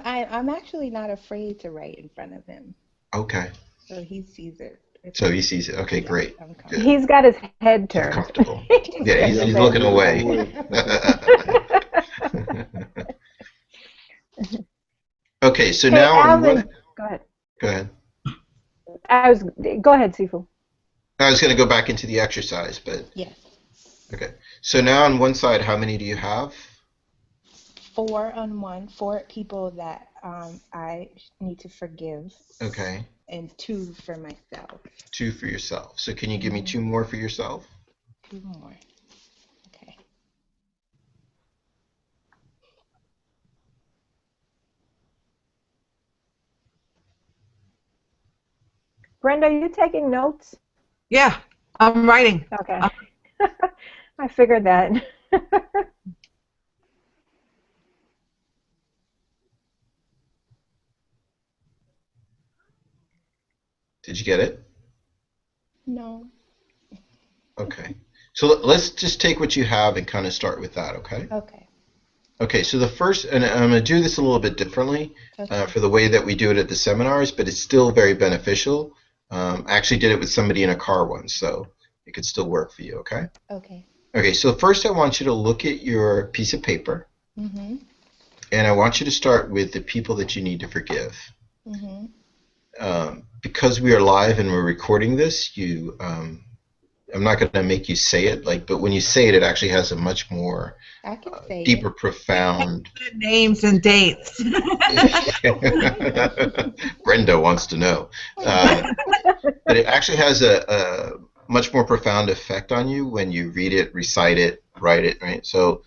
actually not afraid to write in front of him. okay. So he sees it. It's So he sees it. Okay, yeah, great. I'm Good. He's comfortable. got his head He's turned. comfortable. Yeah, Got Yeah, his he's I'm head looking away. I'm away. away. Okay, so Hey, now on Alvin, one. go ahead. Go ahead. Go ahead, Sifu. I was going to go back into the exercise, but Yes. okay. So now on one side, how many do you have? 4 people that I need to forgive, Okay. and 2 for myself. 2 for yourself. So can you give me Mhm. 2 more for yourself? 2 more. Okay. Brenda, are you taking notes? Yeah, I'm writing. Okay. I figured that. Did you get it? No. Okay. So let's just take what you have and kind of start with that, okay? Okay. Okay, so the first, and I'm going to do this a little bit differently Okay. for the way that we do it at the seminars, but it's still very beneficial. I actually did it with somebody in a car once, so it could still work for you, okay? Okay. Okay, so first I want you to look at your piece of paper, Mhm. and I want you to start with the people that you need to forgive. Mhm. Because we are live and we're recording this, you I'm not going to make you say it, but when you say it, it actually has a much more I can say deeper, it. profound. Names and dates. Brenda wants to know. But it actually has a much more profound effect on you when you read it, recite it, write it, right? So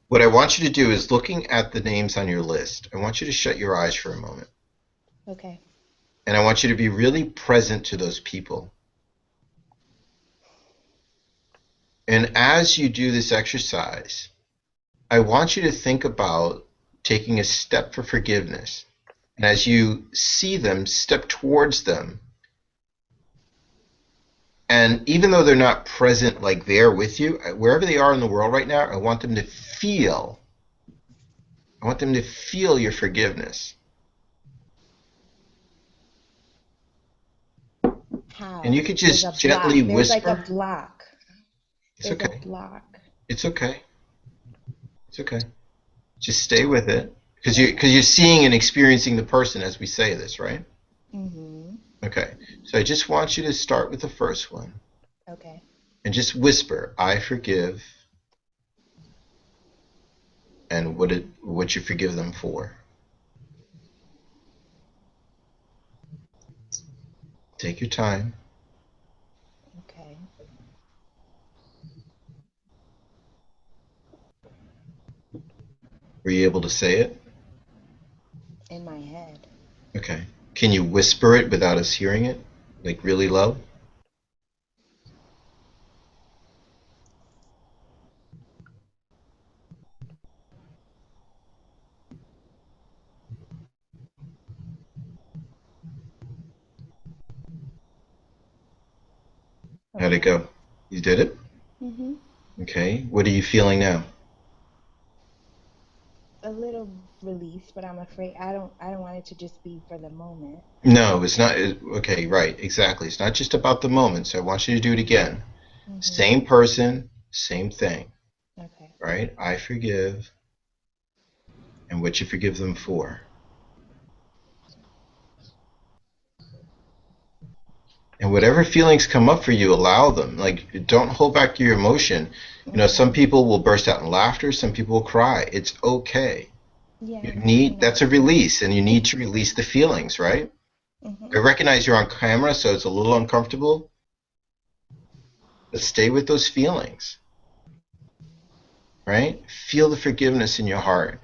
what I want you to do is, looking at the names on your list, I want you to shut your eyes for a moment. Okay. And I want you to be really present to those people. And as you do this exercise, I want you to think about taking a step for forgiveness. And as you see them, step towards them. And even though they're not present like there with you, wherever they are in the world right now, I want them to feel your forgiveness. How? And you could just There's a gently block. There's whisper. like a block. It's There's okay. a block. It's okay. It's okay. Just stay with it. Because you're seeing and experiencing the person as we say this, right? Mm-hmm. Okay. So I just want you to start with the first one. Okay. And just whisper, I forgive, and what you forgive them for. Take your time. Okay. Were you able to say it? In my head. Okay. Can you whisper it without us hearing it? Like really low? How'd it go? You did it? Mm-hmm. Okay. What are you feeling now? A little release, but I'm afraid I don't want it to just be for the moment. No, it's not. Okay, right. Exactly. It's not just about the moment. So I want you to do it again. Mm-hmm. Same person, same thing. Okay. Right? I forgive, and what you forgive them for. And whatever feelings come up for you, allow them. Like, don't hold back your emotion. You know, some people will burst out in laughter, some people will cry. It's okay. Yeah. That's a release, and you need to release the feelings, right? Mm-hmm. I recognize you're on camera, so it's a little uncomfortable, but stay with those feelings, right? Feel the forgiveness in your heart.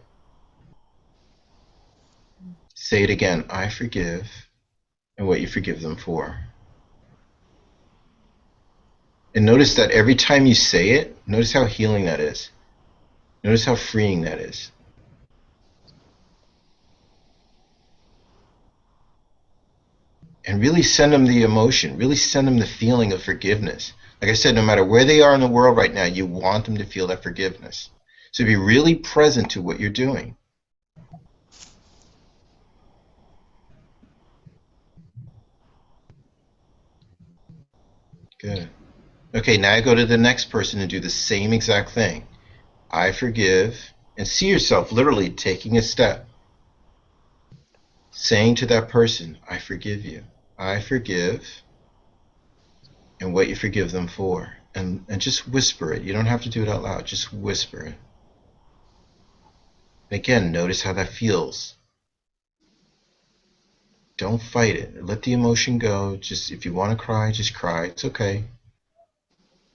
Say it again, I forgive, and what you forgive them for. And notice that every time you say it, notice how healing that is. Notice how freeing that is. And really send them the emotion, really send them the feeling of forgiveness. Like I said, no matter where they are in the world right now, you want them to feel that forgiveness. So be really present to what you're doing. Good. Okay, now go to the next person and do the same exact thing. I forgive, and see yourself literally taking a step, saying to that person, I forgive you. I forgive, and what you forgive them for. And just whisper it. You don't have to do it out loud. Just whisper it. Again, notice how that feels. Don't fight it. Let the emotion go. Just, if you want to cry, just cry. It's okay.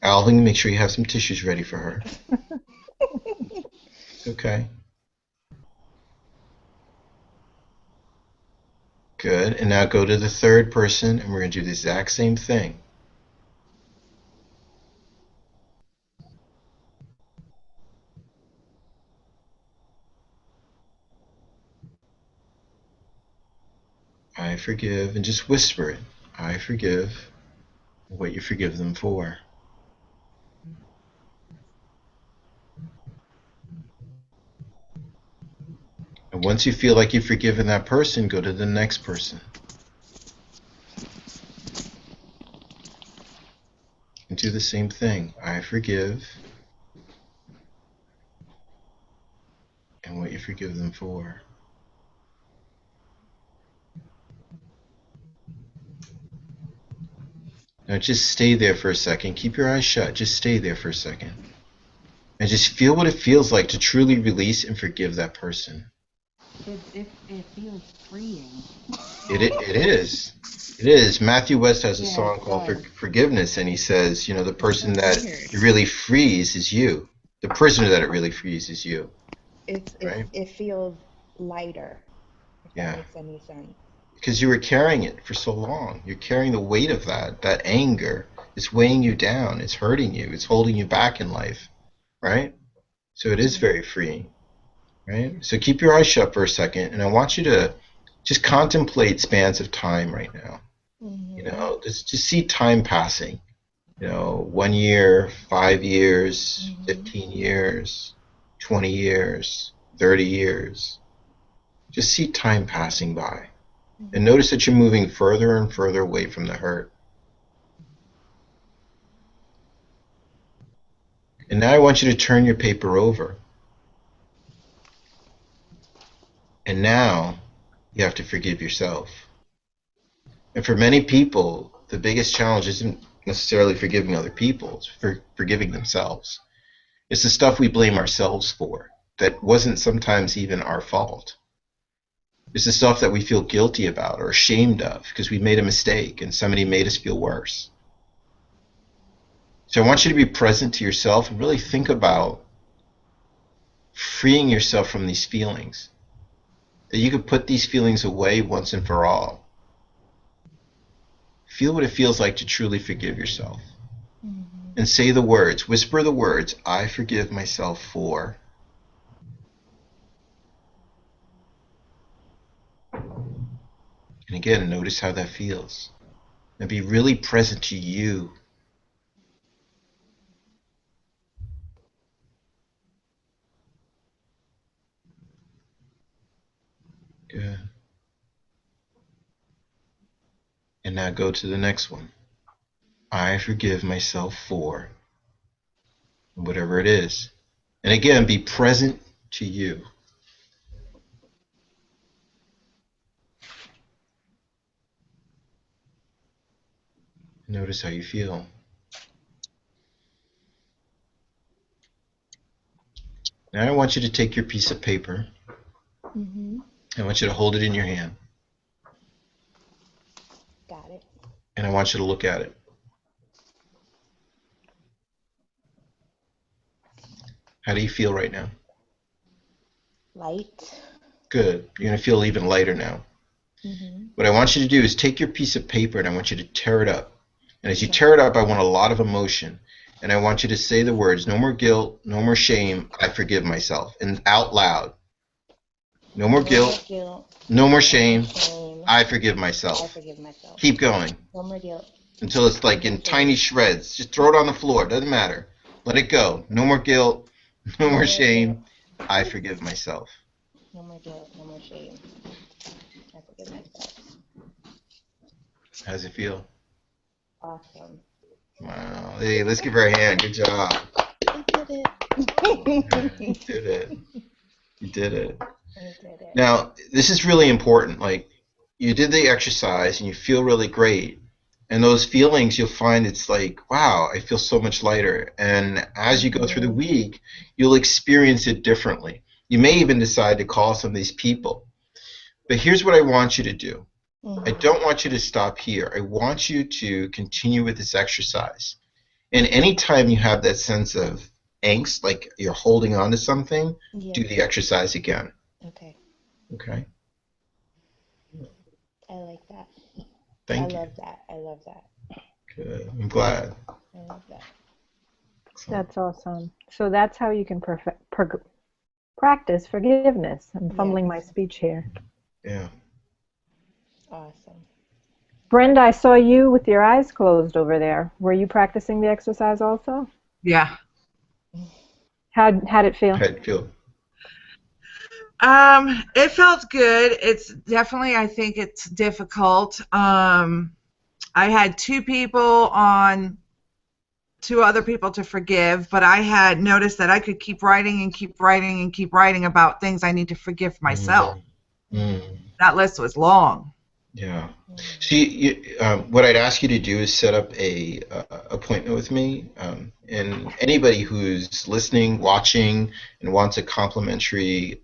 Alvin, make sure you have some tissues ready for her. It's okay. Good. And now go to the third person, and we're going to do the exact same thing. I forgive, and just whisper it. I forgive what you forgive them for. And once you feel like you've forgiven that person, go to the next person. And do the same thing. I forgive, and what you forgive them for. Now just stay there for a second. Keep your eyes shut. Just stay there for a second. And just feel what it feels like to truly release and forgive that person. It feels freeing. It is. It is. Matthew West has a Yeah, song it called does. Forgiveness, and he says, you know, the person so that weird. it really frees is you. The prisoner that it really frees is you. Right? It feels lighter, if Yeah. that makes any sense. Because you were carrying it for so long. You're carrying the weight of that anger. It's weighing you down. It's hurting you. It's holding you back in life. Right? So it is very freeing. Right? So keep your eyes shut for a second, and I want you to just contemplate spans of time right now. You know, just see time passing. You know, 1 year, 5 years, 15 years, 20 years, 30 years. Just see time passing by. And notice that you're moving further and further away from the hurt. And now I want you to turn your paper over. And now you have to forgive yourself. And for many people, the biggest challenge isn't necessarily forgiving other people, it's forgiving themselves. It's the stuff we blame ourselves for that wasn't sometimes even our fault. It's the stuff that we feel guilty about or ashamed of because we made a mistake and somebody made us feel worse. So I want you to be present to yourself and really think about freeing yourself from these feelings. That you could put these feelings away once and for all. Feel what it feels like to truly forgive yourself. And say the words, whisper the words, I forgive myself for. And again, notice how that feels. And be really present to you. Good. And now go to the next one. I forgive myself for whatever it is. And again, be present to you. Notice how you feel. Now I want you to take your piece of paper. I want you to hold it in your hand. Got it. And I want you to look at it. How do you feel right now? Light. Good. You're going to feel even lighter now. What I want you to do is take your piece of paper and I want you to tear it up. And as you tear it up, I want a lot of emotion. And I want you to say the words, no more guilt, no more shame, I forgive myself. And out loud. No more guilt, no more shame, I forgive myself. I forgive myself. Keep going. No more guilt. Until it's like in tiny shreds. Just throw it on the floor. Doesn't matter. Let it go. No more guilt, no more shame, I forgive myself. No more guilt, no more shame. I forgive myself. How does it feel? Awesome. Wow. Hey, let's give her a hand. Good job. I did it. You did it. You did it. I did it. Now, this is really important. Like, you did the exercise and you feel really great. And those feelings, you'll find it's like, wow, I feel so much lighter. And as you go through the week, you'll experience it differently. You may even decide to call some of these people. But here's what I want you to do. I don't want you to stop here. I want you to continue with this exercise. And anytime you have that sense of angst, like you're holding on to something, do the exercise again. Okay. Okay? I like that. Thank you. I love that. I love that. Good. I'm glad. I love that. That's awesome. So that's how you can practice forgiveness. I'm fumbling my speech here. Yeah. Awesome. Brenda, I saw you with your eyes closed over there. Were you practicing the exercise also? Yeah. How'd it feel? How'd it feel? It felt good. It's definitely, I think it's difficult. I had two other people to forgive, but I had noticed that I could keep writing and keep writing and keep writing about things I need to forgive myself. That list was long. Yeah. See, what I'd ask you to do is set up a appointment with me, and anybody who's listening, watching, and wants a complimentary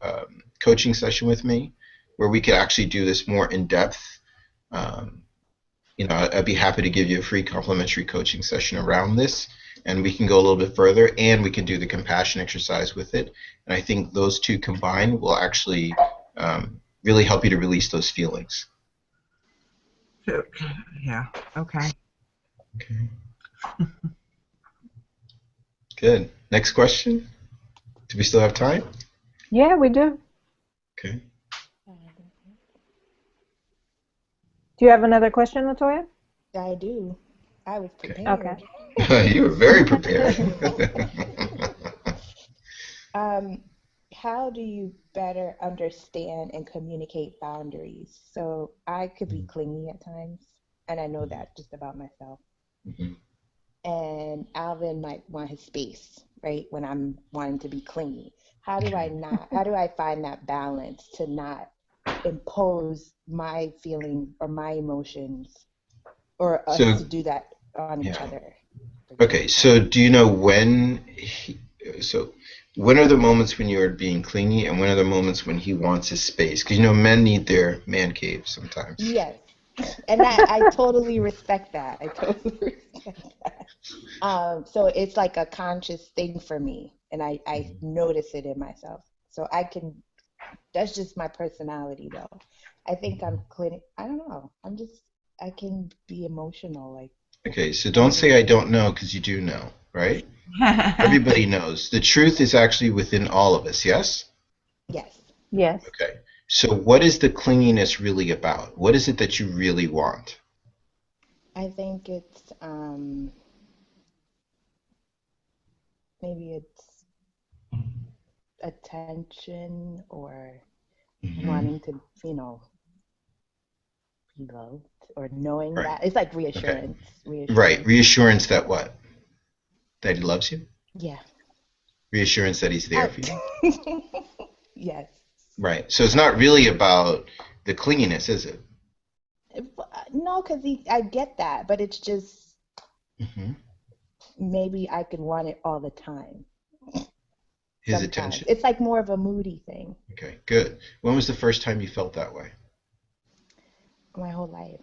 coaching session with me, where we could actually do this more in depth. Um, I'd be happy to give you a free complimentary coaching session around this, and we can go a little bit further, and we can do the compassion exercise with it. And I think those two combined will actually really help you to release those feelings. Yeah. Okay. Okay. Good. Next question. Do we still have time? Yeah, we do. Okay. Do you have another question, Latoya? I do. I was prepared. Okay. You were very prepared. How do you better understand and communicate boundaries? So I could be clingy at times, and I know that just about myself. Mhm. And Alvin might want his space, right? When I'm wanting to be clingy. How do I find that balance to not impose my feeling or my emotions or us So, to do that on each yeah. other? Okay, so do you know when are the moments when you're being clingy and when are the moments when he wants his space? Because men need their man cave sometimes. Yes. And I totally respect that. I totally respect that. So it's like a conscious thing for me, and I notice it in myself. So that's just my personality, though. I think I don't know. I can be emotional, like. Okay, so don't say I don't know because you do know, right? Everybody knows. The truth is actually within all of us, yes? Yes. Yes. Okay. So what is the clinginess really about? What is it that you really want? I think it's maybe it's attention or wanting to, be loved or knowing Right. that. It's like Okay. reassurance. Right. Reassurance that what? That he loves you? Yeah. Reassurance that he's there for you? Yes. Right. So it's not really about the clinginess, is it? No, because I get that, but it's just Hmm. maybe I could want it all the time. His Sometimes. attention. It's like more of a moody thing. Okay, good. When was the first time you felt that way? My whole life.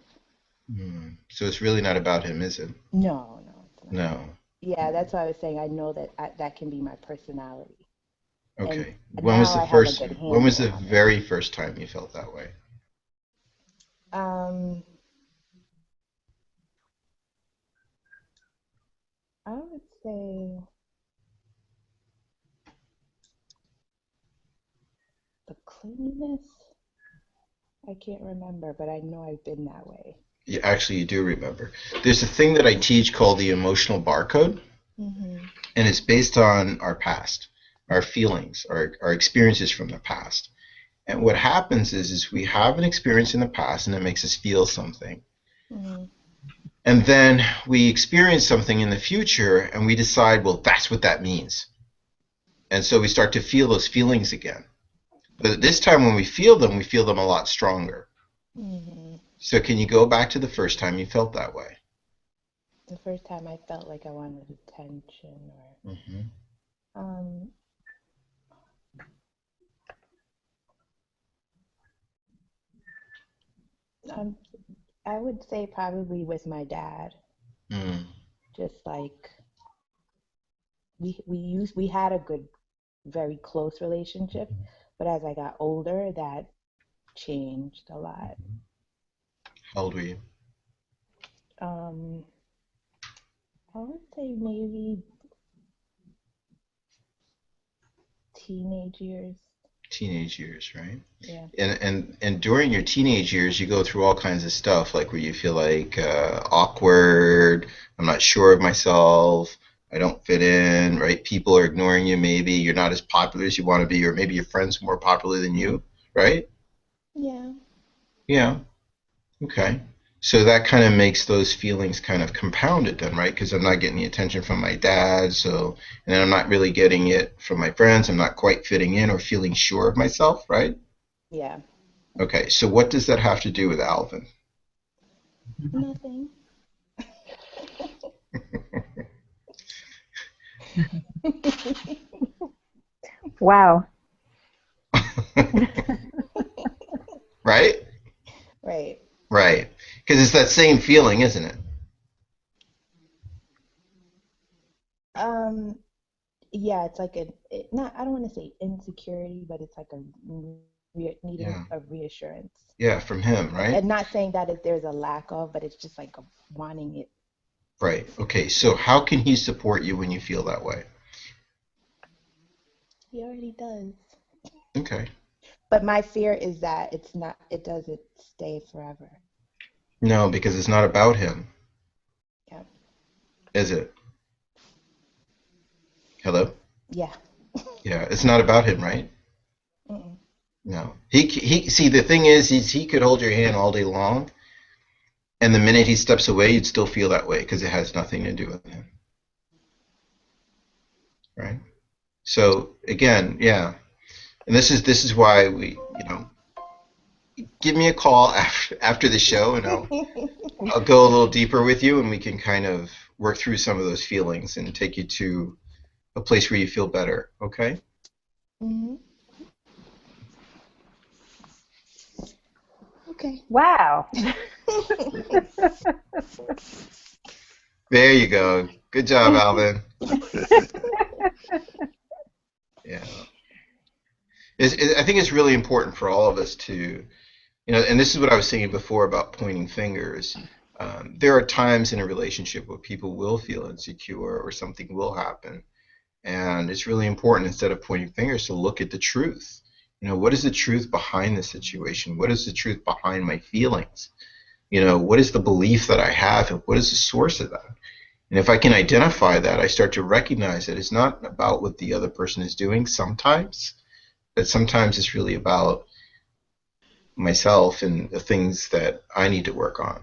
So it's really not about him, is it? No, it's not. No. Yeah, that's why I was saying I know that that can be my personality. Okay. And now I have a good When was the handle on it. very first time you felt that way? I would say the cleanliness. I can't remember, but I know I've been that way. Actually, you do remember. There's a thing that I teach called the emotional barcode, Mm-hmm. and it's based on our past, our feelings, our experiences from the past. And what happens is we have an experience in the past, and it makes us feel something. Mm-hmm. And then we experience something in the future, and we decide, well, that's what that means. And so we start to feel those feelings again. But this time when we feel them a lot stronger. Mm-hmm. So can you go back to the first time you felt that way? The first time I felt like I wanted attention or I would say probably with my dad. Just like we had a good, very close relationship, but as I got older, that changed a lot. How old were you? I would say maybe teenage years. Teenage years, right? Yeah. And during your teenage years, you go through all kinds of stuff, like where you feel like awkward, I'm not sure of myself, I don't fit in, right? People are ignoring you, maybe you're not as popular as you want to be, or maybe your friends are more popular than you, right? Yeah. Yeah. Okay. So that kind of makes those feelings kind of compounded then, right? Because I'm not getting the attention from my dad, and then I'm not really getting it from my friends. I'm not quite fitting in or feeling sure of myself, right? Yeah. Okay, so what does that have to do with Alvin? Nothing. Wow. Right? Right. Right. Because it's that same feeling, isn't it? Um, yeah, it's like not, I don't want to say insecurity, but it's like a needing Yeah. a reassurance. Yeah, from him, right? And not saying that there's a lack of, but it's just like a wanting it. Right. Okay, so how can he support you when you feel that way? He already does. Okay. But my fear is that it doesn't stay forever. No, because it's not about him, Yeah. is it? Hello? Yeah. Yeah, it's not about him, right? Mm-mm. No. He see the thing is he could hold your hand all day long, and the minute he steps away, you'd still feel that way because it has nothing to do with him. Right? So again, yeah. And this is why give me a call after the show, and I'll go a little deeper with you, and we can kind of work through some of those feelings and take you to a place where you feel better. Okay? Mm-hmm. Okay. Wow. There you go. Good job, Alvin. Yeah. I think it's really important for all of us to, and this is what I was saying before about pointing fingers. There are times in a relationship where people will feel insecure or something will happen. And it's really important, instead of pointing fingers, to look at the truth. What is the truth behind the situation? What is the truth behind my feelings? What is the belief that I have, and what is the source of that? And if I can identify that, I start to recognize that it's not about what the other person is doing sometimes, but sometimes it's really about myself and the things that I need to work on.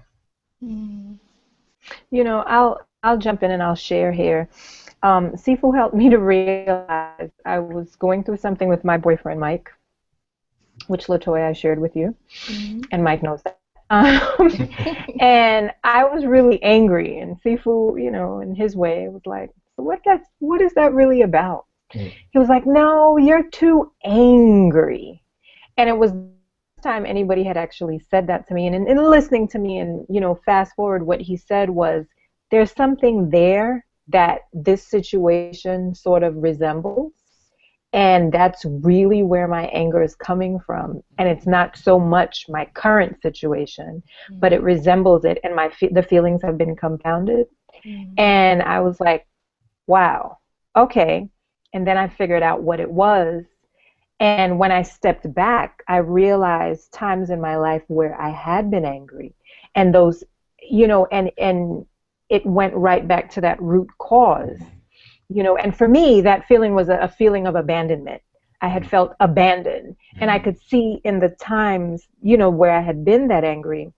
Mm. I'll jump in and I'll share here. Sifu helped me to realize I was going through something with my boyfriend Mike, which LaToya I shared with you, Mm-hmm. and Mike knows that. And I was really angry, and Sifu, in his way, was like, "So what is that really about?" Mm. He was like, "No, you're too angry," and it was the first time anybody had actually said that to me. And in listening to me, and fast forward, what he said was, "There's something there that this situation sort of resembles." And that's really where my anger is coming from. And it's not so much my current situation, but it resembles it. And the feelings have been compounded. Mm-hmm. And I was like, wow, okay. And then I figured out what it was. And when I stepped back, I realized times in my life where I had been angry. And those, and it went right back to that root cause. And for me, that feeling was a feeling of abandonment. I had felt abandoned. And I could see in the times, where I had been that angry,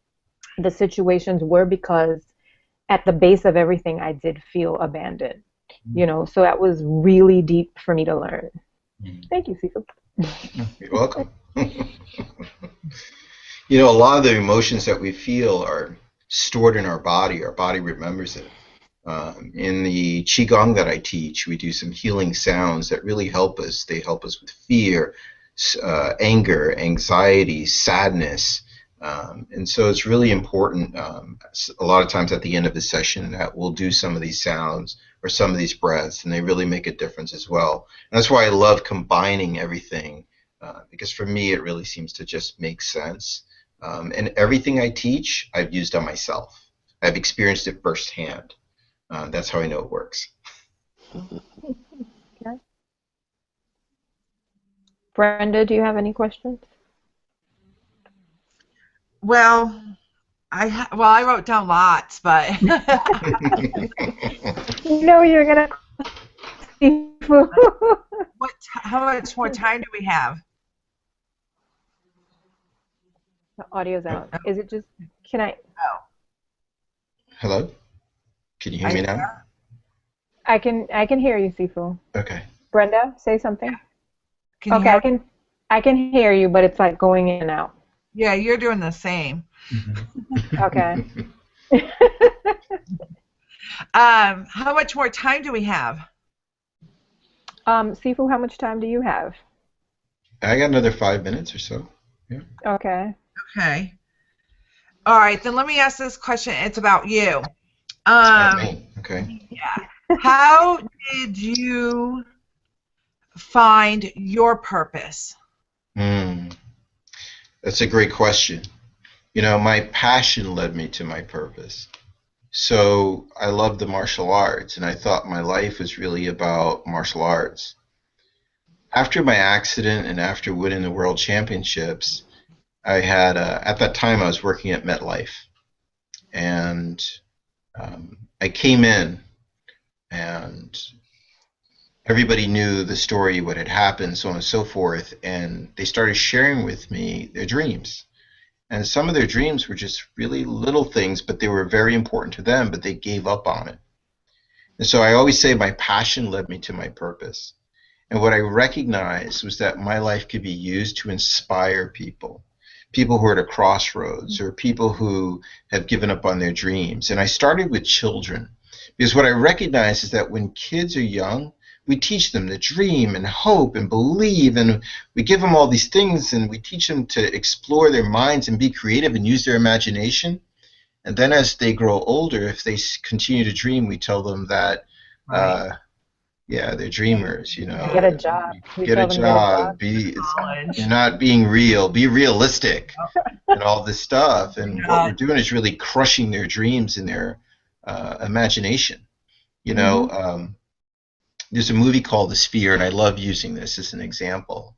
the situations were because at the base of everything, I did feel abandoned. So that was really deep for me to learn. Thank you, Sifu. You're welcome. A lot of the emotions that we feel are stored in our body. Our body remembers it. In the Qigong that I teach, we do some healing sounds that really help us. They help us with fear, anger, anxiety, sadness. And so it's really important, a lot of times at the end of the session, that we'll do some of these sounds or some of these breaths, and they really make a difference as well. And that's why I love combining everything, because for me it really seems to just make sense. And everything I teach, I've used on myself. I've experienced it firsthand. That's how I know it works. Okay. Brenda, do you have any questions? Well, I wrote down lots, but You're gonna how much more time do we have? The audio's out. Is it just? Can I? Oh, Hello? Can you hear me now? I can hear you, Sifu. Okay. Brenda, say something. Can you Okay, hear me? I can hear you, but it's like going in and out. Yeah, you're doing the same. Okay. How much more time do we have? Sifu, how much time do you have? I got another 5 minutes or so. Yeah. Okay. Okay. All right, then let me ask this question. It's about you. Me. Okay. Yeah. How did you find your purpose? That's a great question. My passion led me to my purpose. So I loved the martial arts, and I thought my life was really about martial arts. After my accident and after winning the world championships, I had, at that time, I was working at MetLife. And I came in, and everybody knew the story, what had happened, so on and so forth. And they started sharing with me their dreams. And some of their dreams were just really little things, but they were very important to them, but they gave up on it. And so I always say my passion led me to my purpose. And what I recognized was that my life could be used to inspire people who are at a crossroads or people who have given up on their dreams. And I started with children because what I recognize is that when kids are young, we teach them to dream and hope and believe, and we give them all these things, and we teach them to explore their minds and be creative and use their imagination. And then as they grow older, if they continue to dream, we tell them that, they're dreamers, Get a job. Get a job. You're not being real. Be realistic, and all this stuff. And what we're doing is really crushing their dreams and their imagination. There's a movie called The Sphere, and I love using this as an example.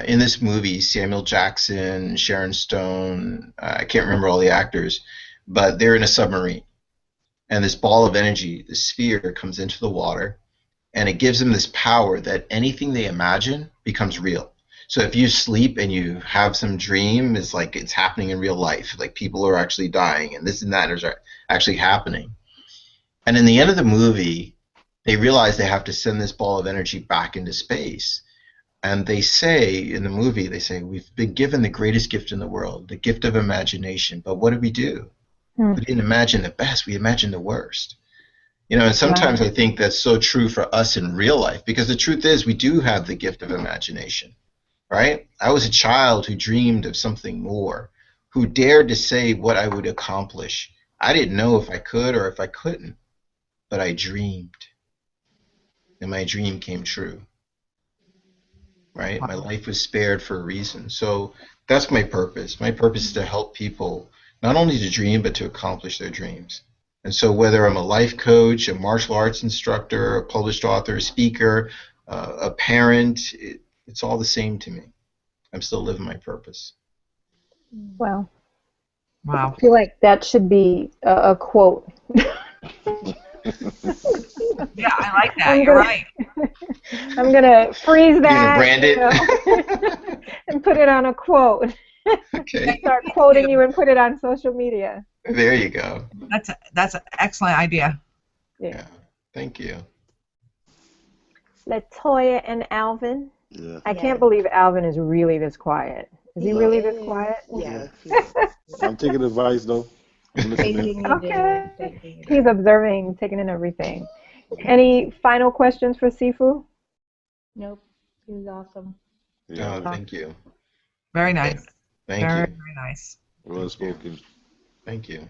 In this movie, Samuel Jackson, Sharon Stone, I can't remember all the actors, but they're in a submarine. And this ball of energy, the sphere, comes into the water, and it gives them this power that anything they imagine becomes real. So if you sleep and you have some dream, it's like it's happening in real life. Like people are actually dying, and this and that is actually happening. And in the end of the movie, they realize they have to send this ball of energy back into space. And they say, in the movie, we've been given the greatest gift in the world, the gift of imagination. But what did we do? We didn't imagine the best, we imagined the worst. And sometimes I think that's so true for us in real life, because the truth is we do have the gift of imagination, right? I was a child who dreamed of something more, who dared to say what I would accomplish. I didn't know if I could or if I couldn't, but I dreamed. And my dream came true, right? My life was spared for a reason. So that's my purpose. My purpose is to help people not only to dream, but to accomplish their dreams. And so whether I'm a life coach, a martial arts instructor, a published author, a speaker, a parent, it's all the same to me. I'm still living my purpose. Wow. Wow. I feel like that should be a quote. Yeah, I like that. You're right. I'm going to freeze that. Brand it? And put it on a quote. Okay. Start quoting you and put it on social media. There you go. That's an excellent idea. Yeah. Thank you. Latoya and Alvin. Yeah. I can't believe Alvin is really this quiet. Is he really this quiet? Yeah. I'm taking advice though. I'm listening. Okay. He's observing, taking in everything. Any final questions for Sifu? Nope. He was awesome. Yeah. Oh, thank you. Very nice. Thank you. Very nice. Well spoken. Thank you.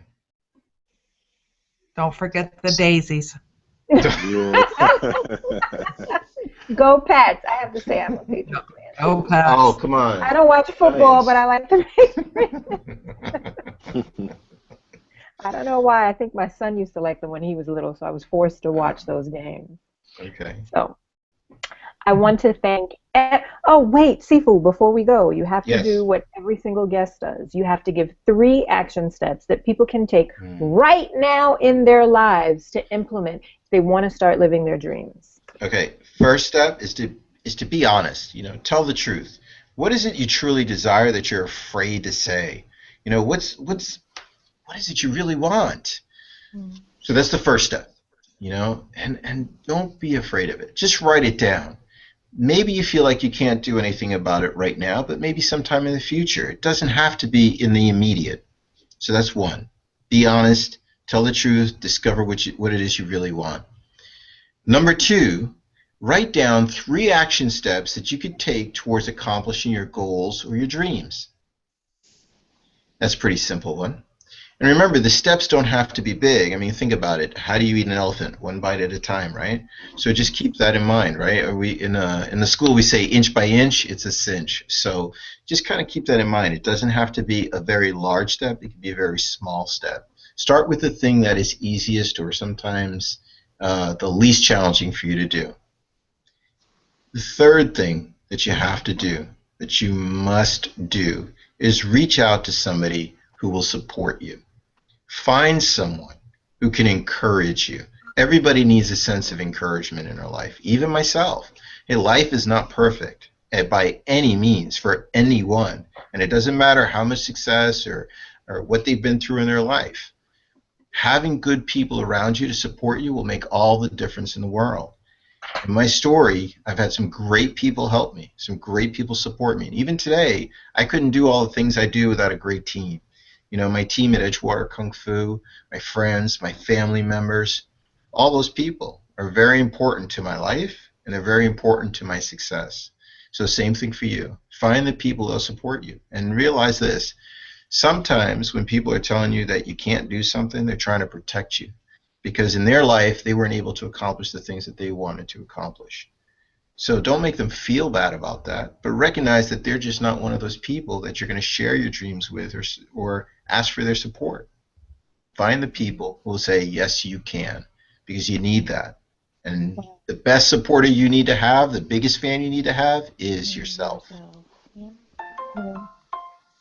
Don't forget the daisies. Yeah. Go Pats. I have to say I'm a Patriots fan. Oh, Pats. Oh, come on. I don't watch football, Nice. but I like the Patriots. I don't know why. I think my son used to like them when he was little, so I was forced to watch those games. Okay. So I want to thank. Oh, wait, Sifu, before we go, you have to Yes. do what every single guest does. You have to give 3 action steps that people can take right now in their lives to implement if they want to start living their dreams. Okay. First step is to be honest. Tell the truth. What is it you truly desire that you're afraid to say? What is it you really want? So that's the first step. And don't be afraid of it. Just write it down. maybe you feel like you can't do anything about it right now, but maybe sometime in the future. It doesn't have to be in the immediate. So that's one. Be honest, tell the truth, discover what it is you really want. Number two, write down 3 action steps that you could take towards accomplishing your goals or your dreams. That's a pretty simple one. And remember, the steps don't have to be big. I mean, think about it. How do you eat an elephant? 1 bite at a time, right? So just keep that in mind, right? Are we in the school we say inch by inch, it's a cinch. So just kind of keep that in mind. It doesn't have to be a very large step. It can be a very small step. Start with the thing that is easiest or sometimes the least challenging for you to do. The third thing that you have to do, that you must do, is reach out to somebody who will support you. Find someone who can encourage you. Everybody needs a sense of encouragement in their life, even myself. Hey, life is not perfect by any means for anyone, and it doesn't matter how much success or what they've been through in their life. Having good people around you to support you will make all the difference in the world. In my story, I've had some great people help me, some great people support me. And even today, I couldn't do all the things I do without a great team. You know, my team at Edgewater Kung Fu, my friends, my family members, all those people are very important to my life, and they're very important to my success. So same thing for you. Find the people that will support you. And realize this, sometimes when people are telling you that you can't do something, they're trying to protect you. Because in their life, they weren't able to accomplish the things that they wanted to accomplish. So don't make them feel bad about that, but recognize that they're just not one of those people that you're going to share your dreams with or ask for their support. Find the people who will say, yes, you can, because you need that. And the best supporter you need to have, the biggest fan you need to have, is yourself.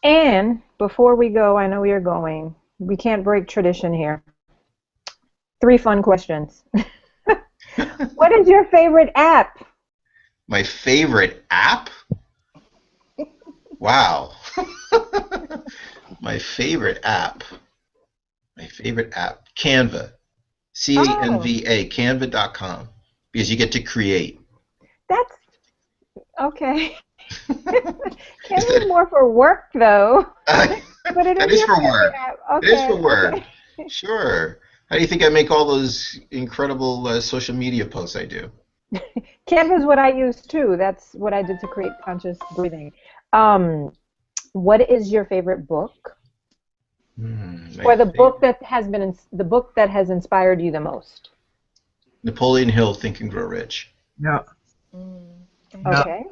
And before we go, I know you're going, we can't break tradition here. 3 fun questions. What is your favorite app? My favorite app? Wow. My favorite app. Canva. C-A-N-V-A. Canva.com. Because you get to create. That's okay. Canva is more for work, though. But That is for work. Okay. It is for work. Okay. Sure. How do you think I make all those incredible social media posts I do? Canva is what I use too. That's what I did to create conscious breathing. What is your favorite book? Or the book that has inspired you the most? Napoleon Hill, Think and Grow Rich. No. Okay.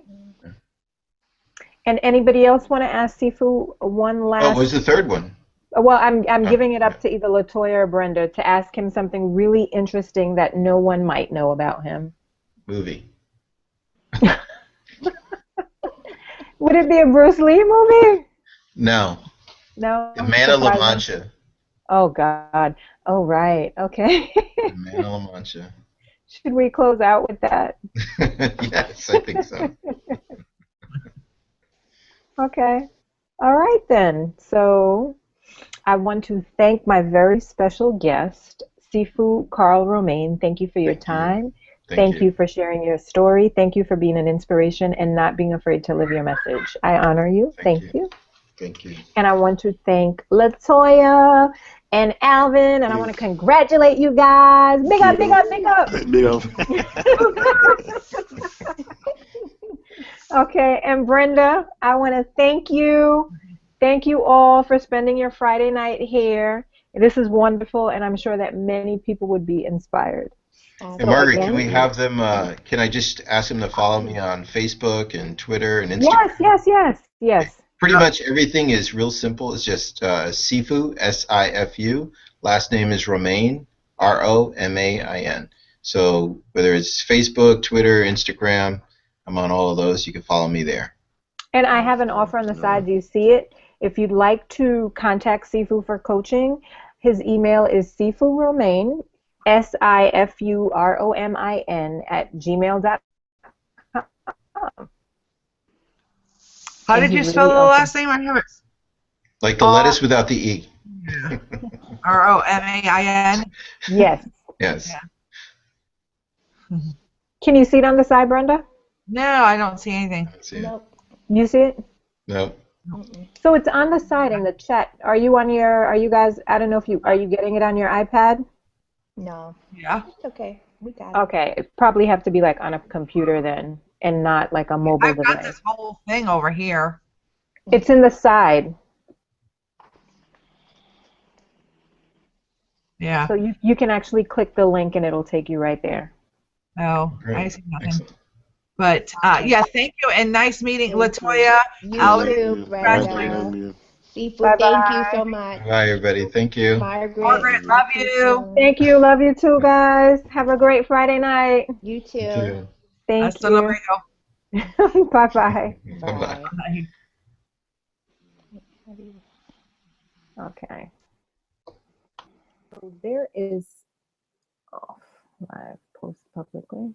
And anybody else want to ask Sifu one last? Oh, what was the third one? Well, I'm giving it up to either Latoya or Brenda to ask him something really interesting that no one might know about him. Movie. Would it be a Bruce Lee movie? No. No. The Man of La Mancha. Oh, God. Oh, right. Okay. The Man of La Mancha. Should we close out with that? Yes, I think so. Okay. All right, then. So I want to thank my very special guest, Sifu Karl Romain. Thank you for your time. Thank you for sharing your story. Thank you for being an inspiration and not being afraid to live your message. I honor you. Thank you. Thank you. And I want to thank Latoya and Alvin, and I want to congratulate you guys. Big up, big up, big up. Big up. Okay, and Brenda, I want to thank you. Thank you all for spending your Friday night here. This is wonderful, and I'm sure that many people would be inspired. Hey, Margaret, can we have them, can I just ask them to follow me on Facebook and Twitter and Instagram? Yes. Pretty much everything is real simple. It's just Sifu, S-I-F-U. Last name is Romain, R-O-M-A-I-N. So whether it's Facebook, Twitter, Instagram, I'm on all of those. You can follow me there. And I have an offer on the side. Do you see it? If you'd like to contact Sifu for coaching, his email is sifuromain, SIFUROMIN @gmail.com. How did you spell the last name? I have it. Like the lettuce without the E. R-O-M-A-I-N? Yes. Yes. Yeah. Can you see it on the side, Brenda? No, I don't see anything. That's it. Nope. You see it? Nope. Mm-mm. So it's on the side in the chat. Are you guys, I don't know if are you getting it on your iPad? No. Yeah. It's okay. We got it. Okay, it probably have to be like on a computer then, and not like a mobile I've got device. this whole thing over here. It's in the side. Yeah. So you can actually click the link and it'll take you right there. Oh, I Great. see nothing. Excellent. But yeah, thank you and nice meeting, Thank you. Latoya. You Alex, too, congratulations. Brenda. Sifu, Bye thank you bye. so much. Bye, everybody. Thank you. Margaret, Margaret, talk love to you you. soon. Thank you. Love you too, guys. Have a great Friday night. You You too. too. Thank Hasta you. luego. Bye bye. Bye-bye. Bye. Okay. So there is live post publicly.